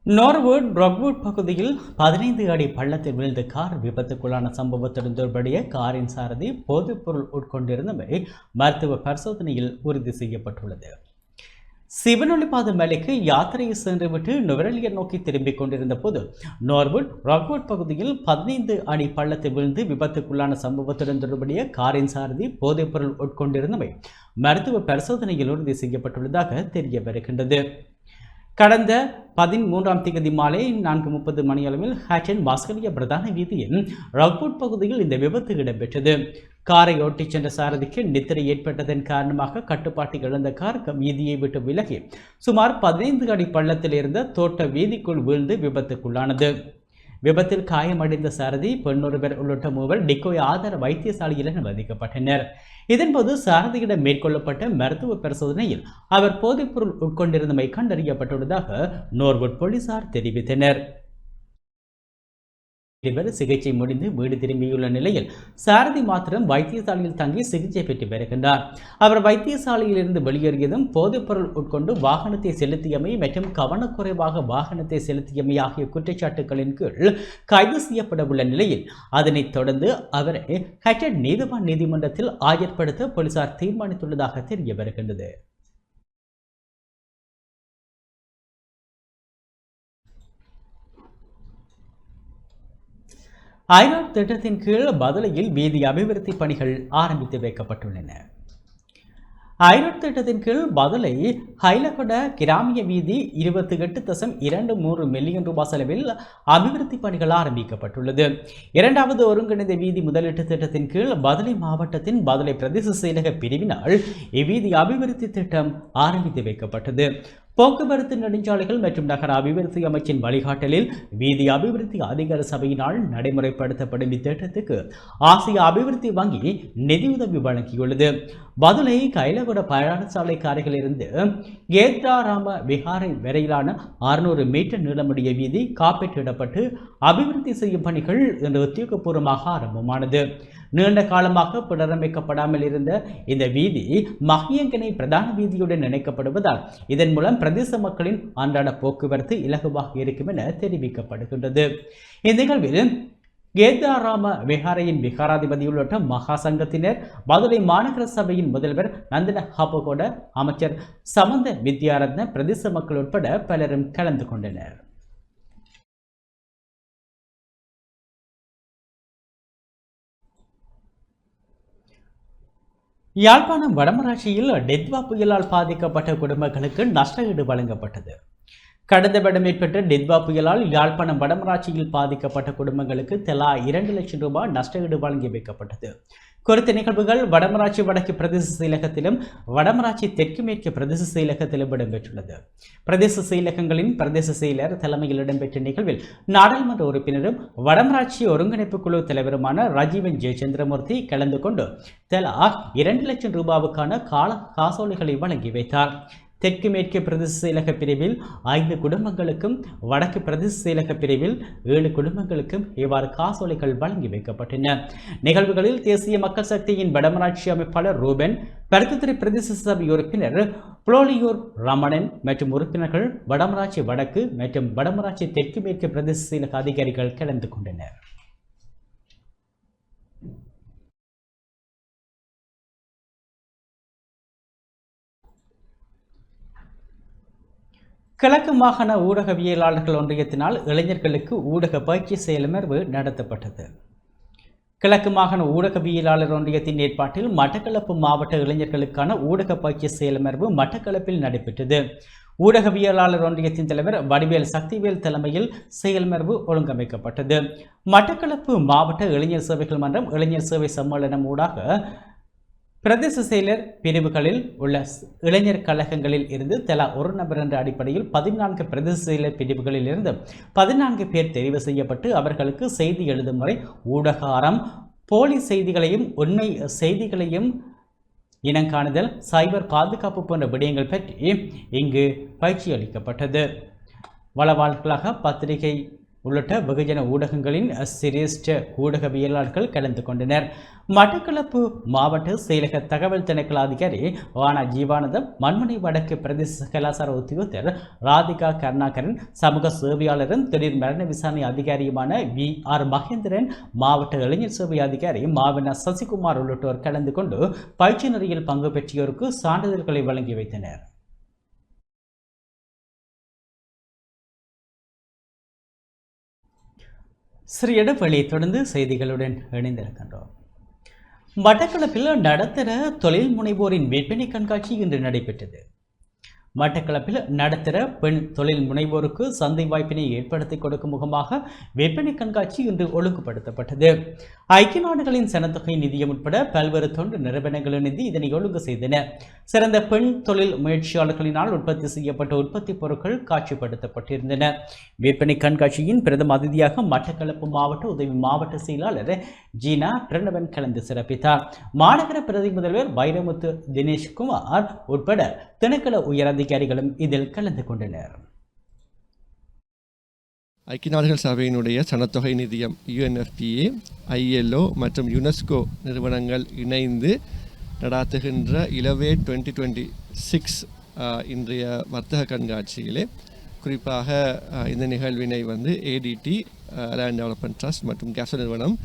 [SPEAKER 1] நார்வுட் ராக்வுட் பகுதியில் 15 அடி பள்ளத்தில் விழுந்த கார் விபத்துக்குள்ளான சம்பவத்துடன் தொடர்புடைய காரின் சாரதி போதைப்பொருள் உட்கொண்டிருந்தமை மருத்துவ பரிசோதனையில் உறுதி செய்யப்பட்டுள்ளது. சிவனொளிபாத மலைக்கு யாத்திரையை சென்றுவிட்டு நுவரெலியை நோக்கி திரும்பிக் கொண்டிருந்த போது நார்வுட் ராக்வுட் பகுதியில் 15 அடி பள்ளத்தில் விழுந்து விபத்துக்குள்ளான சம்பவத்துடன் தொடர்புடைய காரின் சாரதி போதைப்பொருள் உட்கொண்டிருந்தமை மருத்துவ பரிசோதனையில் உறுதி செய்யப்பட்டுள்ளதாக தெரிய வருகின்றது. கடந்த 13ஆம் தேதி மாலை 4:30 மணியளவில் ஹேட்டன் பாஸ்கலியா பிரதான வீதியின் ராக்வுட் பகுதியில் இந்த விபத்து இடம்பெற்றது. காரை ஓட்டிச் சென்ற சாரதிக்கு நித்திரை ஏற்பட்டதன் காரணமாக கட்டுப்பாட்டை இழந்த கார் வீதியை விட்டு விலகி சுமார் 15 அடி பள்ளத்தில் இருந்த தோட்ட வீதிக்குள் வீழ்ந்து விபத்துக்குள்ளானது. விபத்தில் காயமடைந்த சாரதி பெண்ணொருவர் உள்ளிட்ட 3 டிக்கோய் ஆதார வைத்தியசாலையில் அனுமதிக்கப்பட்டனர். இதன்போது சாரதியிடம் மேற்கொள்ளப்பட்ட மருத்துவ பரிசோதனையில் அவர் போதைப்பொருள் உட்கொண்டிருந்தமை கண்டறியப்பட்டுள்ளதாக நார்வுட் போலீசார் தெரிவித்தனர். இவர் சிகிச்சை முடிந்து வீடு திரும்பியுள்ள நிலையில் சாரதி மாத்திரம் வைத்தியசாலையில் தங்கி சிகிச்சை பெற்று வருகின்றார். அவர் வைத்தியசாலையில் இருந்து வெளியேறியதும் போதைப்பொருள் உட்கொண்டு வாகனத்தை செலுத்தியமை மற்றும் கவனக்குறைவாக வாகனத்தை செலுத்தியமை ஆகிய குற்றச்சாட்டுகளின் கீழ் கைது செய்யப்பட உள்ள நிலையில் அதனைத் தொடர்ந்து அவரை ஹட்டன் நீதிவான் நீதிமன்றத்தில் ஆஜர்படுத்த போலீசார் தீர்மானித்துள்ளதாக தெரிய வருகின்றது. ஐநாட் திட்டத்தின் கீழ் பதுளையில் வீதி அபிவிருத்தி பணிகள் ஆரம்பித்து வைக்கப்பட்டுள்ளன. ஐநாட் திட்டத்தின் கீழ் பதுளை ஹைலகொட கிராமிய வீதி 28.23 மில்லியன் ரூபாய் செலவில் அபிவிருத்தி பணிகள் ஆரம்பிக்கப்பட்டுள்ளது. இரண்டாவது ஒருங்கிணைந்த வீதி முதலீட்டு திட்டத்தின் கீழ் பதுளை மாவட்டத்தின் பதுளை பிரதேச செயலக பிரிவினால் இவ்வீதி அபிவிருத்தி திட்டம் ஆரம்பித்து வைக்கப்பட்டது. போக்குவரத்து நெடுஞ்சாலைகள் மற்றும் நகர அபிவிருத்தி அமைச்சின் வழிகாட்டலில் வீதி அபிவிருத்தி அதிகார சபையினால் நடைமுறைப்படுத்தப்படும் இத்திட்டத்துக்கு ஆசிய அபிவிருத்தி வங்கி நிதியுதவி வழங்கியுள்ளது. பதுளை கைலகுட பாடசாலை காரைகளிலிருந்து கேத்ராராம விஹாரை வரையிலான 600 மீட்டர் நீளமுடைய வீதி காப்பீட்டிடப்பட்டு அபிவிருத்தி செய்யும் பணிகள் இன்று உத்தியோகபூர்வமாக ஆரம்பமானது. நீண்ட காலமாக புனரமைக்கப்படாமல் இருந்த இந்த வீதி மஹியங்கனை பிரதான வீதியுடன் இணைக்கப்படுவதால் இதன் மூலம் பிரதேச மக்களின் அன்றாட போக்குவரத்து இலகுவாக இருக்கும் என தெரிவிக்கப்படுகின்றது. இந்நிகழ்வில் கேதாராம விஹாரையின் விகாராதிபதி உள்ளிட்ட மகா சங்கத்தினர், பதுளை மாநகர சபையின் முதல்வர் நந்தன ஹாபகோட, அமைச்சர் சமந்த வித்யாரத்ன, பிரதேச மக்கள் உட்பட பலரும் கலந்து கொண்டனர். யாழ்ப்பாணம் வடமராட்சியில் டெத்வா புயலால் பாதிக்கப்பட்ட குடும்பங்களுக்கு நஷ்டஈடு வழங்கப்பட்டது. கடந்த வருடம் ஏற்பட்ட டெத்வா புயலால் யாழ்ப்பாணம் வடமராட்சியில் பாதிக்கப்பட்ட குடும்பங்களுக்கு தலா 2 லட்சம் ரூபாய் நஷ்டஈடு வழங்கி வைக்கப்பட்டது. குறித்த நிகழ்வுகள் வடமராட்சி வடக்கு பிரதேச செயலகத்திலும் வடமராட்சி தெற்கு மேற்கு பிரதேச செயலகத்திலும் இடம்பெற்றுள்ளது. பிரதேச செயலகங்களின் பிரதேச செயலர் தலைமையில் இடம்பெற்ற நிகழ்வில் நாடாளுமன்ற உறுப்பினரும் வடமராட்சி ஒருங்கிணைப்பு குழு தலைவருமான ராஜீவன் ஜெயச்சந்திரமூர்த்தி கலந்து கொண்டு தலா 2 லட்சம் ரூபாவுக்கான காசோலைகளை வழங்கி வைத்தார். தெற்கு மேற்கு பிரதேச செயலக பிரிவில் 5 குடும்பங்களுக்கும் வடக்கு பிரதேச செயலக பிரிவில் 7 குடும்பங்களுக்கும் இவ்வாறு காசோலைகள் வழங்கி வைக்கப்பட்டன. நிகழ்வுகளில் தேசிய மக்கள் சக்தியின் வடமராட்சி அமைப்பாளர் ரூபன், பருத்தித்துறை பிரதேச சபை உறுப்பினர் புலோலியூர் ரமணன் மற்றும் உறுப்பினர்கள், வடமராட்சி வடக்கு மற்றும் வடமராட்சி தெற்கு மேற்கு பிரதேச செயலக அதிகாரிகள் கலந்து கொண்டனர். கிழக்கு மாகாண ஊடகவியலாளர்கள் ஒன்றியத்தினால் இளைஞர்களுக்கு ஊடக பயிற்சி செயலமர்வு நடத்தப்பட்டது. கிழக்கு மாகாண ஊடகவியலாளர் ஒன்றியத்தின் ஏற்பாட்டில் மட்டக்களப்பு மாவட்ட இளைஞர்களுக்கான ஊடக பயிற்சி செயலமர்வு மட்டக்களப்பில் நடைபெற்றது. ஊடகவியலாளர் ஒன்றியத்தின் தலைவர் வடிவேல் சக்திவேல் தலைமையில் செயல்மர்வு பிரதேச செயலர் பிரிவுகளில் உள்ள இளைஞர் கழகங்களில் இருந்து தலா ஒரு நபர் என்ற அடிப்படையில் 14 பிரதேச செயலர் பிரிவுகளில் இருந்து 14 பேர் தெரிவு செய்யப்பட்டு அவர்களுக்கு செய்தி எழுதும் முறை, ஊடகாரம், போலி செய்திகளையும் உண்மை செய்திகளையும் இனங்காணுதல், சைபர் பாதுகாப்பு போன்ற விடயங்கள் பற்றி இங்கு பயிற்சி அளிக்கப்பட்டது. வளவாளர்களாக பத்திரிகை உள்ளிட்ட வெகுஜன ஊடகங்களின் சிரேஷ்ட ஊடகவியலாளர்கள் கலந்து கொண்டனர். மட்டக்களப்பு மாவட்ட செயலக தகவல் திணைக்கள அதிகாரி வானா ஜீவானந்தம், மண்முனை வடக்கு பிரதேச கலாசார உத்தியோகத்தர் ராதிகா கருணாகரன், சமூக சேவையாளரும் திடீர் மரண விசாரணை அதிகாரியுமான VR மகேந்திரன், மாவட்ட இளைஞர் சேவை அதிகாரி மாவினா சசிகுமார் உள்ளிட்டோர் கலந்து கொண்டு பயிற்சி நெறியில் பங்கு பெற்றியோருக்கு சான்றிதழ்களை வழங்கி வைத்தனர். சிறு இடைவெளி தொடர்ந்து செய்திகளுடன் இணைந்திருக்கின்றோம். மட்டக்களப்பில் நடுத்தர தொழில் முனைவோரின் விற்பனை கண்காட்சி இன்று நடைபெற்றது. மட்டக்களப்பில் நடுத்தர பெண் தொழில் முனைவோருக்கு சந்தை வாய்ப்பினை ஏற்படுத்தி கொடுக்கும் முகமாக விற்பனை கண்காட்சி இன்று ஒழுங்குபடுத்தப்பட்டது. ஐக்கிய நாடுகளின் சனத்தொகை நிதியம் உட்பட பல்வேறு தொண்டு நிறுவனங்கள் இணைந்து இதனை ஒழுங்கு செய்தன. சிறந்த பெண் தொழில் முயற்சியாளர்களினால் உற்பத்தி செய்யப்பட்ட உற்பத்தி பொருட்கள் காட்சிப்படுத்தப்பட்டிருந்தன. விற்பனை கண்காட்சியின் பிரதம அதிதியாக மட்டக்களப்பு மாவட்ட உதவி மாவட்ட செயலாளர் ஜீனா பிரணவன் கலந்து சிறப்பித்தார். மாநகர பிரதி முதல்வர் வைரமுத்து தினேஷ்குமார் உட்பட திணைக்கள உயர் அதிகாரிகளும் இதில் கலந்து கொண்டனர்.
[SPEAKER 9] ஐக்கிய நாடுகள் சபையினுடைய சனத்தொகை நிதியம் UNFPA, ILO மற்றும் யுனெஸ்கோ நிறுவனங்கள் இணைந்து நடாத்துகின்ற இலவே 2026 இன்றைய வர்த்தக கண்காட்சியிலே குறிப்பாக இந்த நிகழ்வினை ADT லேண்ட் டெவலப்மெண்ட் ட்ரஸ்ட் மற்றும் கேப்ச நிறுவனம்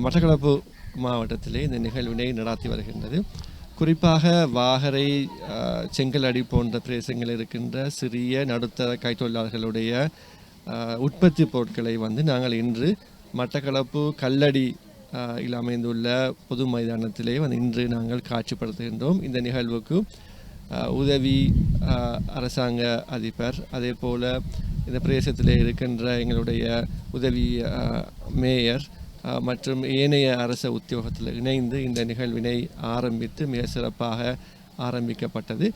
[SPEAKER 9] மட்டக்களப்பு மாவட்டத்திலே இந்த நிகழ்வினை நடாத்தி வருகின்றது. குறிப்பாக வாகரை, செங்கலடி போன்ற பிரதேசங்களில் இருக்கின்ற சிறிய நடுத்தர கைத்தொழிலாளர்களுடைய உற்பத்தி பொருட்களை நாங்கள் இன்று மட்டக்களப்பு கல்லடி அமைந்துள்ள பொது மைதானத்திலே இன்று நாங்கள் காட்சிப்படுத்துகின்றோம். இந்த நிகழ்வுக்கு உதவி அரசாங்க அதிபர், அதே போல் இந்த பிரதேசத்திலே இருக்கின்ற எங்களுடைய உதவி மேயர் மற்றும் ஏனைய அரச உத்தியோகத்தில் இணைந்து இந்த நிகழ்வினை ஆரம்பித்து மிக சிறப்பாக ஆரம்பிக்கப்பட்டது.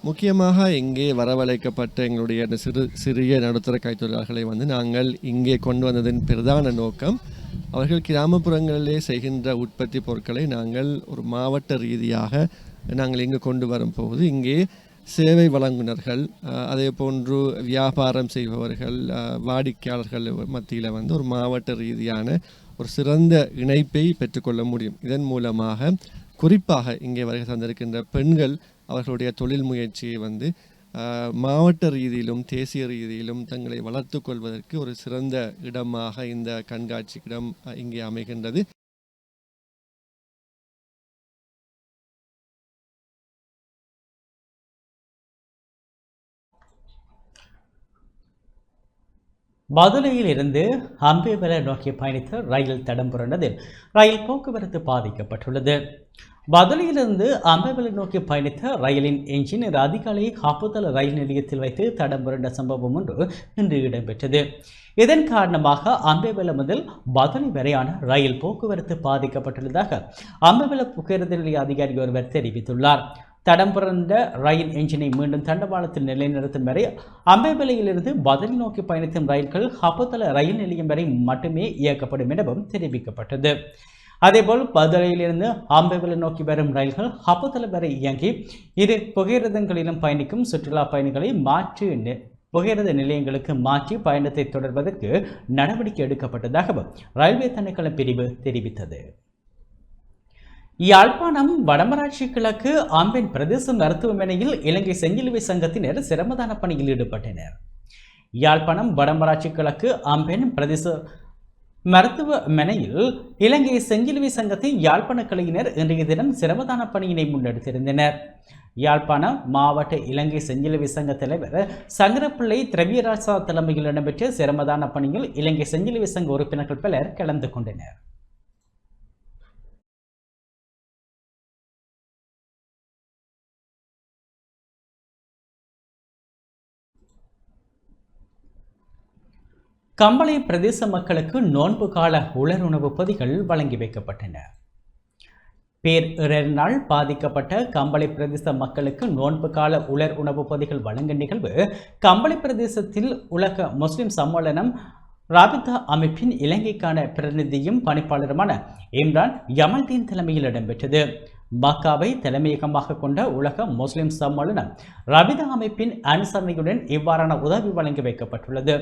[SPEAKER 9] முக்கியமாக இங்கே வரவழைக்கப்பட்ட எங்களுடைய சிறிய நடுத்தர கைத்தொழிலாளர்களை நாங்கள் இங்கே கொண்டு வந்ததின் பிரதான நோக்கம், அவர்கள் கிராமப்புறங்களிலே செய்கின்ற உற்பத்தி பொருட்களை நாங்கள் ஒரு மாவட்ட ரீதியாக நாங்கள் இங்கு கொண்டு வரும்போது இங்கே சேவை வழங்குனர்கள், அதே போன்று வியாபாரம் செய்பவர்கள், வாடிக்கையாளர்கள் மத்தியில் ஒரு மாவட்ட ரீதியான ஒரு சிறந்த இணைப்பை பெற்றுக்கொள்ள முடியும். இதன் மூலமாக குறிப்பாக இங்கே வருகை தந்திருக்கின்ற பெண்கள் அவர்களுடைய தொழில் முயற்சியை மாவட்ட ரீதியிலும் தேசிய ரீதியிலும் தங்களை வளர்த்து கொள்வதற்கு ஒரு சிறந்த இடமாக இந்த கண்காட்சி இடம் இங்கே அமைகின்றது.
[SPEAKER 1] பதுளையில் இருந்து அம்பேவல நோக்கி பயணித்த ரயில் தடம் புரண்டதில் ரயில் போக்குவரத்து பாதிக்கப்பட்டுள்ளது. பதுளையிலிருந்து அம்பேவல நோக்கி பயணித்த ரயிலின் என்ஜின் இன்று அதிகாலை ஹாப்புதல ரயில் நிலையத்தில் வைத்து தடம் புரண்ட சம்பவம் ஒன்று இன்று இடம்பெற்றது. இதன் காரணமாக அம்பேவல முதல் பதுளை வரையான ரயில் போக்குவரத்து பாதிக்கப்பட்டுள்ளதாக அம்பேவல போக்குவரத்து நிலைய அதிகாரி ஒருவர் தெரிவித்துள்ளார். தடம் புரண்ட ரயில் என்ஜினை மீண்டும் தண்டவாளத்தில் நிலைநிறுத்தும் வரை அம்பேவலையிலிருந்து பதுளை நோக்கி பயணிக்கும் ரயில்கள் ஹப்புதல ரயில் நிலையம் வரை மட்டுமே இயக்கப்படும் எனவும் தெரிவிக்கப்பட்டது. அதேபோல் பதுளையிலிருந்து அம்பேவலை நோக்கி வரும் ரயில்கள் ஹப்புதல வரை இயங்கி இரு புகையிரதங்களிலும் பயணிக்கும் சுற்றுலா பயணிகளை புகையிரத நிலையங்களுக்கு மாற்றி பயணத்தை தொடர்வதற்கு நடவடிக்கை எடுக்கப்பட்டதாகவும் ரயில்வே திணைக்கள பிரிவு தெரிவித்தது. யாழ்ப்பாணம் வடமராட்சி கிழக்கு ஆம்பென் பிரதேச மருத்துவமனையில் இலங்கை செஞ்சிலுவை சங்கத்தினர் சிரமதான பணியில் ஈடுபட்டனர். யாழ்ப்பாணம் வடமராட்சி கிழக்கு ஆம்பென் பிரதேச மருத்துவமனையில் இலங்கை செஞ்சிலுவை சங்கத்தின் யாழ்ப்பாண கிளையினர் இன்றைய தினம் சிரமதான பணியினை முன்னெடுத்திருந்தனர். யாழ்ப்பாணம் மாவட்ட இலங்கை செஞ்சிலுவை சங்க தலைவர் சங்கரப்பிள்ளை திரவியராசா தலைமையில் இடம்பெற்ற சிரமதான பணியில் இலங்கை செஞ்சிலுவை சங்க உறுப்பினர்கள் பலர் கலந்து கொண்டனர். கம்பளை பிரதேச மக்களுக்கு நோன்பு கால உலருணவு பொதிகள் வழங்கி வைக்கப்பட்டன. பேரிடரினால் பாதிக்கப்பட்ட கம்பளை பிரதேச மக்களுக்கு நோன்பு கால உலர் உணவுப் பொதிகள் வழங்கும் நிகழ்வு கம்பளை பிரதேசத்தில் உலக முஸ்லிம் சம்மேளனம் ராபிதா அமைப்பின் இலங்கைக்கான பிரதிநிதியும் பணிப்பாளருமான இம்ரான் யமல்தீன் தலைமையில் இடம்பெற்றது. மக்காவை தலைமையகமாக கொண்ட உலக முஸ்லிம் சம்மேளனம் ராபிதா அமைப்பின் அனுசரணையுடன் இவ்வாறான உதவி வழங்கி வைக்கப்பட்டுள்ளது.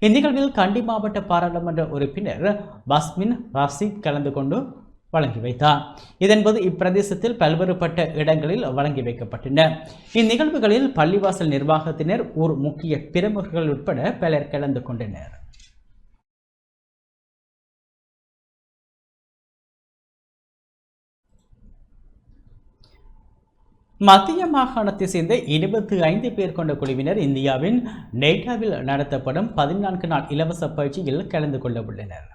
[SPEAKER 1] இந்நிகழ்வில் கண்டி மாவட்ட பாராளுமன்ற உறுப்பினர் பஸ்மின் ரஷீத் கலந்து கொண்டு வழங்கி வைத்தார். இதன்போது இப்பிரதேசத்தில் பல்வேறுபட்ட இடங்களில் வழங்கி வைக்கப்பட்டன. இந்நிகழ்வுகளில் பள்ளிவாசல் நிர்வாகத்தினர் ஊர் முக்கிய பிரமுகர்கள் உட்பட பலர் கலந்து கொண்டனர். மத்திய மாகாணத்தை சேர்ந்த 25 பேர் கொண்ட குழுவினர் இந்தியாவின் நெய்டாவில் நடத்தப்படும் 14 நாள் இலவச பயிற்சியில் கலந்து கொள்ள உள்ளனர்.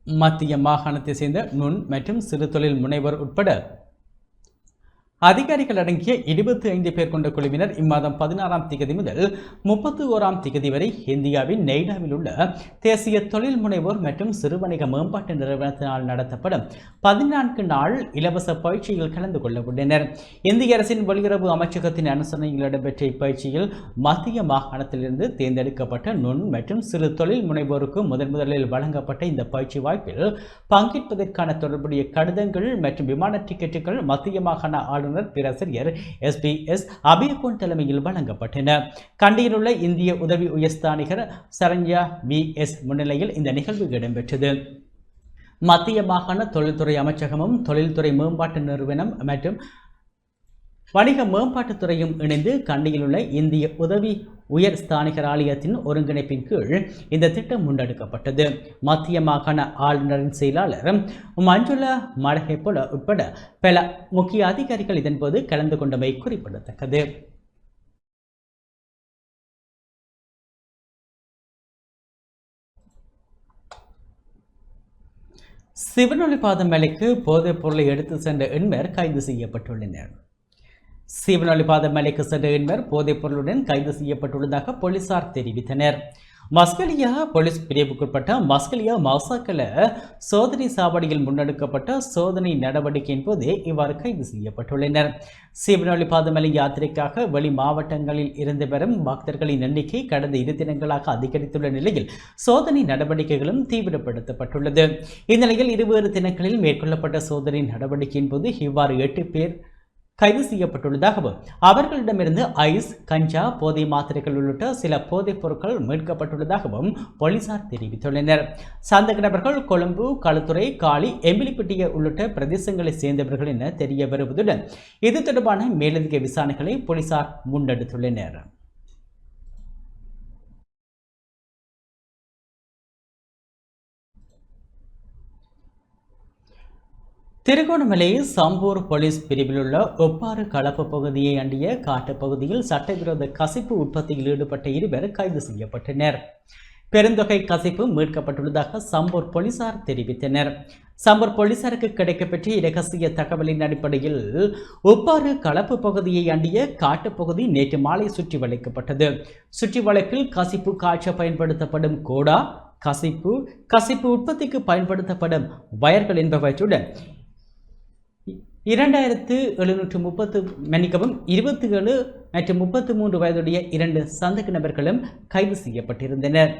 [SPEAKER 1] மத்திய மாகாணத்தை சேர்ந்த நுண் மற்றும் சிறு தொழில் முனைவர் உட்பட அதிகாரிகள் அடங்கிய 25 பேர் கொண்ட குழுவினர் இம்மாதம் 16ஆம் திகதி முதல் 31ஆம் திகதி வரை இந்தியாவின் நெய்டாவில் உள்ள தேசிய தொழில் முனைவோர் மற்றும் சிறுவணிக மேம்பாட்டு நிறுவனத்தினால் நடத்தப்படும் 14 நாள் இலவச பயிற்சியில் கலந்து கொள்ள உள்ளனர். இந்திய அரசின் வெளியுறவு அமைச்சகத்தின் அனுசரணையில் இடம்பெற்ற இப்பயிற்சியில் மத்திய மாகாணத்திலிருந்து தேர்ந்தெடுக்கப்பட்ட நுண் மற்றும் சிறு தொழில் முனைவோருக்கு முதலில் வழங்கப்பட்ட இந்த பயிற்சி வாய்ப்பில் பங்கேற்பதற்கான தொடர்புடைய கடிதங்கள் மற்றும் விமான டிக்கெட்டுகள் மத்திய மாகாண ஆளுநர் பேராசிரியர் SBS அபியகோன் தலைமையில் வழங்கப்பட்டன. கண்டியில் உள்ள இந்திய உதவி உயர்ஸ்தானிகர் சரண்யா VS முன்னிலையில் இந்த நிகழ்வு இடம்பெற்றது. மத்திய மாகாண தொழில்துறை அமைச்சகமும் தொழில்துறை மேம்பாட்டு நிறுவனம் மற்றும் வணிக மேம்பாட்டுத்துறையும் இணைந்து கண்டியில் உள்ள இந்திய உதவி உயர் ஸ்தானிகர் ஆலயத்தின் ஒருங்கிணைப்பின் கீழ் இந்த திட்டம் முன்னெடுக்கப்பட்டது. மத்திய மாகாண ஆளுநரின் செயலாளர் மஞ்சுளா மடஹெபொல உட்பட பல முக்கிய அதிகாரிகள் இதன்போது கலந்து கொண்டமை குறிப்பிடத்தக்கது. சிவனொளிபாதம் மலைக்கு போதைப் பொருளை எடுத்து சென்ற எண்பர் கைது செய்யப்பட்டுள்ளனர். சிவனொளிபாதம் மலைக்கு சென்ற எண்பர் போதைப் பொருளுடன் கைது செய்யப்பட்டுள்ளதாக போலீசார் தெரிவித்தனர். மஸ்கலியா போலீஸ் பிரிவுக்குட்பட்ட மஸ்கலியா மசாக்கல சோதனை சாவடியில் முன்னெடுக்கப்பட்ட சோதனை நடவடிக்கையின் போது இவ்வாறு கைது செய்யப்பட்டுள்ளனர். சிவனொளிபாதமலை யாத்திரைக்காக வெளி மாவட்டங்களில் இருந்து வரும் பக்தர்களின் எண்ணிக்கை கடந்த 2 தினங்களாக அதிகரித்துள்ள நிலையில் சோதனை நடவடிக்கைகளும் தீவிரப்படுத்தப்பட்டுள்ளது. இந்நிலையில் 20 தினங்களில் மேற்கொள்ளப்பட்ட சோதனை நடவடிக்கையின் போது இவ்வாறு 8 பேர் கைது செய்யப்பட்டுள்ளதாகவும் அவர்களிடமிருந்து ஐஸ், கஞ்சா, போதை மாத்திரைகள் உள்ளிட்ட சில போதைப் பொருட்கள் மீட்கப்பட்டுள்ளதாகவும் போலீசார் தெரிவித்துள்ளனர். சந்தேக நபர்கள் கொழும்பு, களுத்துறை, காலி, எம்பிலிப்பட்டிய உள்ளிட்ட பிரதேசங்களை சேர்ந்தவர்கள் என தெரிய வருவதுடன் இது தொடர்பான மேலதிக விசாரணைகளை போலீசார் முன்னெடுத்துள்ளனர். திருகோணமலை சம்பூர் போலீஸ் பிரிவில் உள்ள ஒப்பாறு களப்பு பகுதியை அண்டிய காட்டுப்பகுதியில் சட்டவிரோத கசிப்பு உற்பத்தியில் ஈடுபட்ட 2 பேர் கைது செய்யப்பட்டனர். பெருந்தொகை கசிப்பு மீட்கப்பட்டுள்ளதாக சம்பூர் போலீசார் தெரிவித்தனர். சம்பூர் போலீசாருக்கு கிடைக்கப்பெற்ற இரகசிய தகவலின் அடிப்படையில் ஒப்பாறு களப்பு பகுதியை அண்டிய காட்டுப்பகுதி நேற்று மாலை சுற்றி வளைக்கப்பட்டது. சுற்றி வளைப்பில் கசிப்பு காய்ச்ச பயன்படுத்தப்படும் கோடா, கசிப்பு உற்பத்திக்கு பயன்படுத்தப்படும் வயர்கள் என்பவற்றுடன் 27 மற்றும் 33 வயதுடைய 2 சந்தேக நபர்களும் கைது செய்யப்பட்டிருந்தனர்.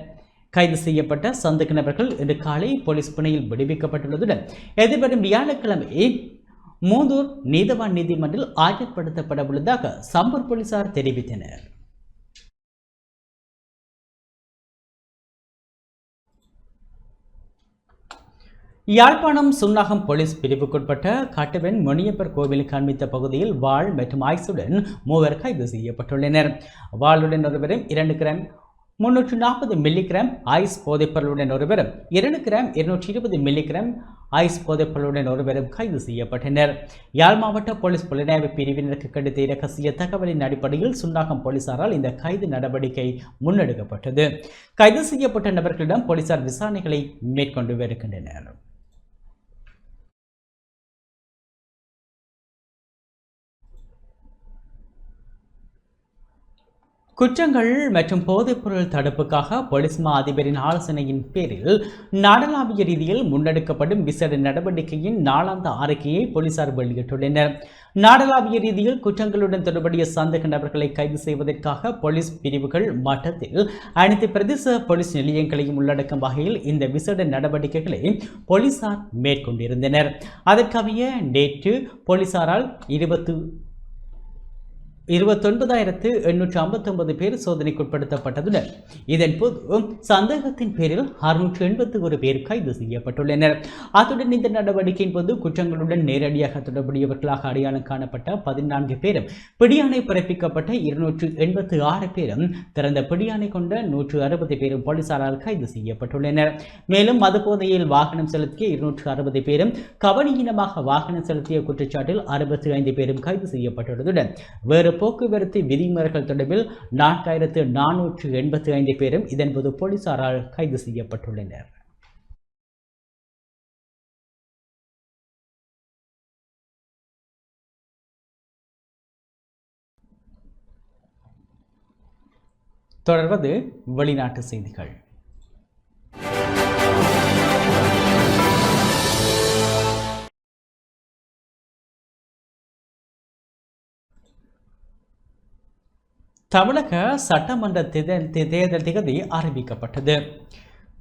[SPEAKER 1] கைது செய்யப்பட்ட சந்தேக நபர்கள் இன்று காலை போலீஸ் பிணையில் விடுவிக்கப்பட்டுள்ளதுடன் எதிர்வரும் வியாழக்கிழமை மூதூர் நீதவான் நீதிமன்றில் ஆஜர்படுத்தப்பட உள்ளதாக சம்பூர் போலீசார் தெரிவித்தனர். யாழ்ப்பாணம் சுன்னாகம் போலீஸ் பிரிவுக்குட்பட்ட கட்டுவன் முனியப்பர் கோவிலுக்கு அண்மித்த பகுதியில் வாள் மற்றும் ஆய்ஸுடன் 3 கைது செய்யப்பட்டுள்ளனர். வாளுடன் ஒருவரும் 2 கிராம் 340 மில்லிகிராம் ஐஸ் போதைப்பொருளுடன் ஒருவரும் 2 கிராம் 220 மில்லிகிராம் ஐஸ் போதைப்பொருளுடன் ஒருவரும் கைது செய்யப்பட்டனர். யாழ் மாவட்ட போலீஸ் புலனாய்வு பிரிவினருக்கு கிடைத்த இரகசிய தகவலின் அடிப்படையில் சுன்னாகம் போலீசாரால் இந்த கைது நடவடிக்கை முன்னெடுக்கப்பட்டது. கைது செய்யப்பட்ட நபர்களிடம் போலீசார் விசாரணைகளை மேற்கொண்டு வருகின்றனர். குற்றங்கள் மற்றும் போதைப்பொருள் தடுப்புக்காக போலீஸ் மா அதிபரின் ஆலோசனையின் பேரில் நாடளாவிய ரீதியில் முன்னெடுக்கப்படும் விசேட நடவடிக்கையின் நாளாந்த அறிக்கையை போலீசார் வெளியிட்டுள்ளனர். நாடளாவிய ரீதியில் குற்றங்களுடன் தொடர்புடைய சந்தேக நபர்களை கைது செய்வதற்காக போலீஸ் பிரிவுகள் மட்டத்தில் அனைத்து பிரதேச போலீஸ் நிலையங்களையும் உள்ளடக்கும் வகையில் இந்த விசேட நடவடிக்கைகளை போலீசார் மேற்கொண்டிருந்தனர். அதற்கமைய நேற்று போலீசாரால் 29,859 பேர் சோதனைக்குட்படுத்தப்பட்டதுடன் இதன்போது சந்தேகத்தின் பேரில் 681 பேர் கைது செய்யப்பட்டுள்ளனர். அத்துடன் இந்த நடவடிக்கையின் போது குற்றங்களுடன் நேரடியாக தொடர்புடையவர்களாக அடையாளம் காணப்பட்ட 14 பேரும், பிடியாணை பிறப்பிக்கப்பட்ட 286 பேரும், திறந்த பிடியாணை கொண்ட 160 பேரும் போலீசாரால் கைது செய்யப்பட்டுள்ளனர். மேலும் மதுபோதையில் வாகனம் செலுத்திய 260 பேரும், கவனீனமாக வாகனம் செலுத்திய குற்றச்சாட்டில் 65 பேரும் கைது செய்யப்பட்டுள்ளதுடன் வேறு போக்குவரத்து விதிமுறைகள் தொடர்பில் 4,485 பேரும் இதன்போது போலீசாரால் கைது செய்யப்பட்டுள்ளனர். தொடர்வது வெளிநாட்டு செய்திகள். தமிழக சட்டமன்ற தேர்தல் திகதி அறிவிக்கப்பட்டது.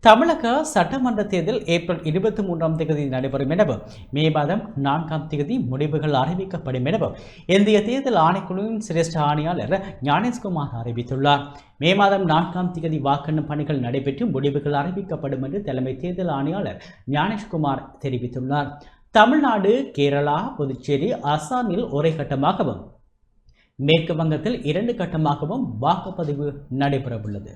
[SPEAKER 1] தமிழக சட்டமன்ற தேர்தல் ஏப்ரல் 23ஆம் தேதி நடைபெறும் எனவும் மே மாதம் 4ஆம் தேதி முடிவுகள் அறிவிக்கப்படும் எனவும் இந்திய தேர்தல் ஆணைக்குழுவின் சிரேஷ்ட ஆணையாளர் ஞானேஷ்குமார் அறிவித்துள்ளார். மே மாதம் 4ஆம் தேதி வாக்கெண்ணும் பணிகள் நடைபெற்று முடிவுகள் அறிவிக்கப்படும் என்று தலைமை தேர்தல் ஆணையாளர் ஞானேஷ்குமார் தெரிவித்துள்ளார். தமிழ்நாடு, கேரளா, புதுச்சேரி, அசாமில் ஒரே கட்டமாகவும் மேற்கு வங்கத்தில் 2 கட்டமாகவும் வாக்குப்பதிவு நடைபெறவுள்ளது.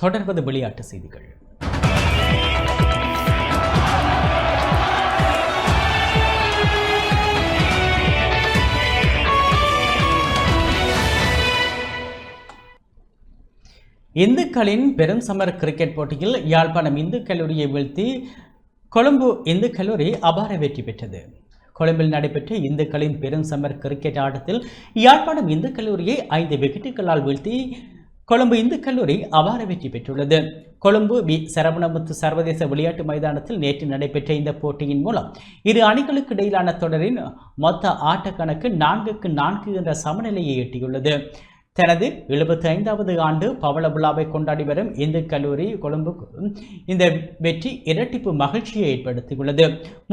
[SPEAKER 1] தொடர்வது விளையாட்டு செய்திகள். இந்துக்களின் பெரும் சமர் கிரிக்கெட் போட்டியில் யாழ்ப்பாணம் இந்து கல்லூரியை வீழ்த்தி கொழும்பு இந்து கல்லூரி அபார வெற்றி பெற்றது. கொழும்பில் நடைபெற்ற இந்துக்களின் பெரும் சமர் கிரிக்கெட் ஆட்டத்தில் யாழ்ப்பாணம் இந்து கல்லூரியை 5 விக்கெட்டுகளால் வீழ்த்தி கொழும்பு இந்து கல்லூரி அபார வெற்றி பெற்றுள்ளது. கொழும்பு சரவணமுத்து சர்வதேச விளையாட்டு மைதானத்தில் நேற்று நடைபெற்ற இந்த போட்டியின் மூலம் இரு அணிகளுக்கு இடையிலான தொடரின் மொத்த ஆட்டக்கணக்கு 4-4 என்ற சமநிலையை எட்டியுள்ளது. தனது 75வது ஆண்டு பவள விழாவை கொண்டாடி வரும் இந்து கல்லூரி கொழும்புக்கு இந்த வெற்றி இரட்டிப்பு மகிழ்ச்சியை ஏற்படுத்தியுள்ளது.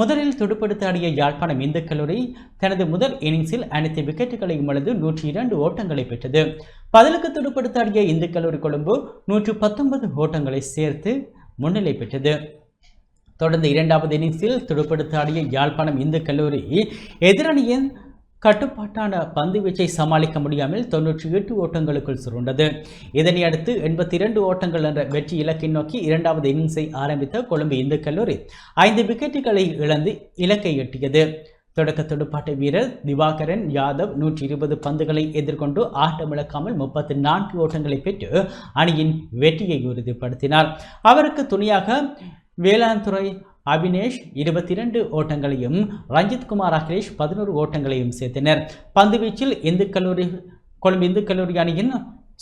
[SPEAKER 1] முதலில் துடுப்படுத்த ஆடிய யாழ்ப்பாணம் இந்து கல்லூரி தனது முதல் இன்னிங்ஸில் அனைத்து விக்கெட்டுகளையும் இழந்து 102 ஓட்டங்களை பெற்றது. பதிலுக்கு துடுப்படுத்த ஆடிய இந்து கல்லூரி கொழும்பு 119 ஓட்டங்களை சேர்த்து முன்னிலை பெற்றது. தொடர்ந்து 2வது இன்னிங்ஸில் துடுப்படுத்த ஆடிய யாழ்ப்பாணம் இந்து கல்லூரி எதிரணியின் கட்டுப்பாட்டான பந்து வீச்சை சமாளிக்க முடியாமல் 98 ஓட்டங்களுக்குள் சுருண்டது. இதனை அடுத்து 82 ஓட்டங்கள் என்ற வெற்றி இலக்கை நோக்கி 2வது இன்னிங்ஸை ஆரம்பித்த கொழும்பு இந்து கல்லூரி 5 விக்கெட்டுகளை இழந்து இலக்கை எட்டியது. தொடக்க துடுப்பாட்ட வீரர் திவாகரன் யாதவ் 120 பந்துகளை எதிர்கொண்டு ஆட்டமிழக்காமல் 34 ஓட்டங்களை பெற்று அணியின் வெற்றியை உறுதிப்படுத்தினார். அவருக்கு துணையாக வேளாண்துறை அபினேஷ் 22 ஓட்டங்களையும், ரஞ்சித் குமார் அகிலேஷ் 11 ஓட்டங்களையும் சேர்த்தனர். பந்துவீச்சில் கொழும்பு இந்து கல்லூரி அணியின்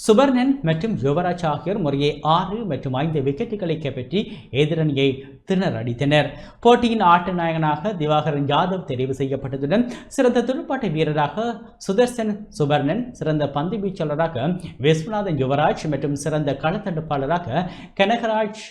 [SPEAKER 1] சுபர்ணன் மற்றும் யுவராஜ் ஆகியோர் முறையே 6 மற்றும் 5 விக்கெட்டுகளை கைப்பற்றி எதிரணியை திணறடித்தனர். போட்டியின் ஆட்ட நாயகனாக திவாகரன் யாதவ் தெரிவு செய்யப்பட்டதுடன் சிறந்த துடுப்பாட்ட வீரராக சுதர்சன் சுபர்ணன், சிறந்த பந்து வீச்சாளராக விஸ்வநாதன் யுவராஜ் மற்றும் சிறந்த களத்தடுப்பாளராக கனகராஜ்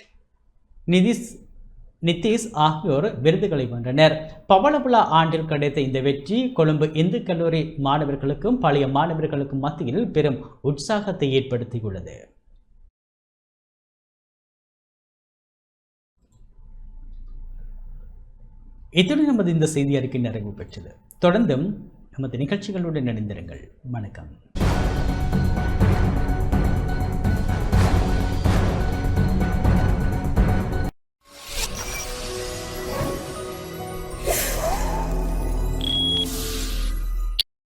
[SPEAKER 1] நிதிஷ் ஆகியோர் விருதுகளை வென்றனர். பவள விழா ஆண்டில் கிடைத்த இந்த வெற்றி கொழும்பு இந்து கல்லூரி மாணவர்களுக்கும் பழைய மாணவர்களுக்கும் மத்தியில் பெரும் உற்சாகத்தை ஏற்படுத்தியுள்ளது. இத்துடன் நமது இந்த செய்தி அறிக்கை நிறைவு பெற்றது. தொடர்ந்தும் நமது நிகழ்ச்சிகளுடன் இணைந்திருங்கள். வணக்கம்.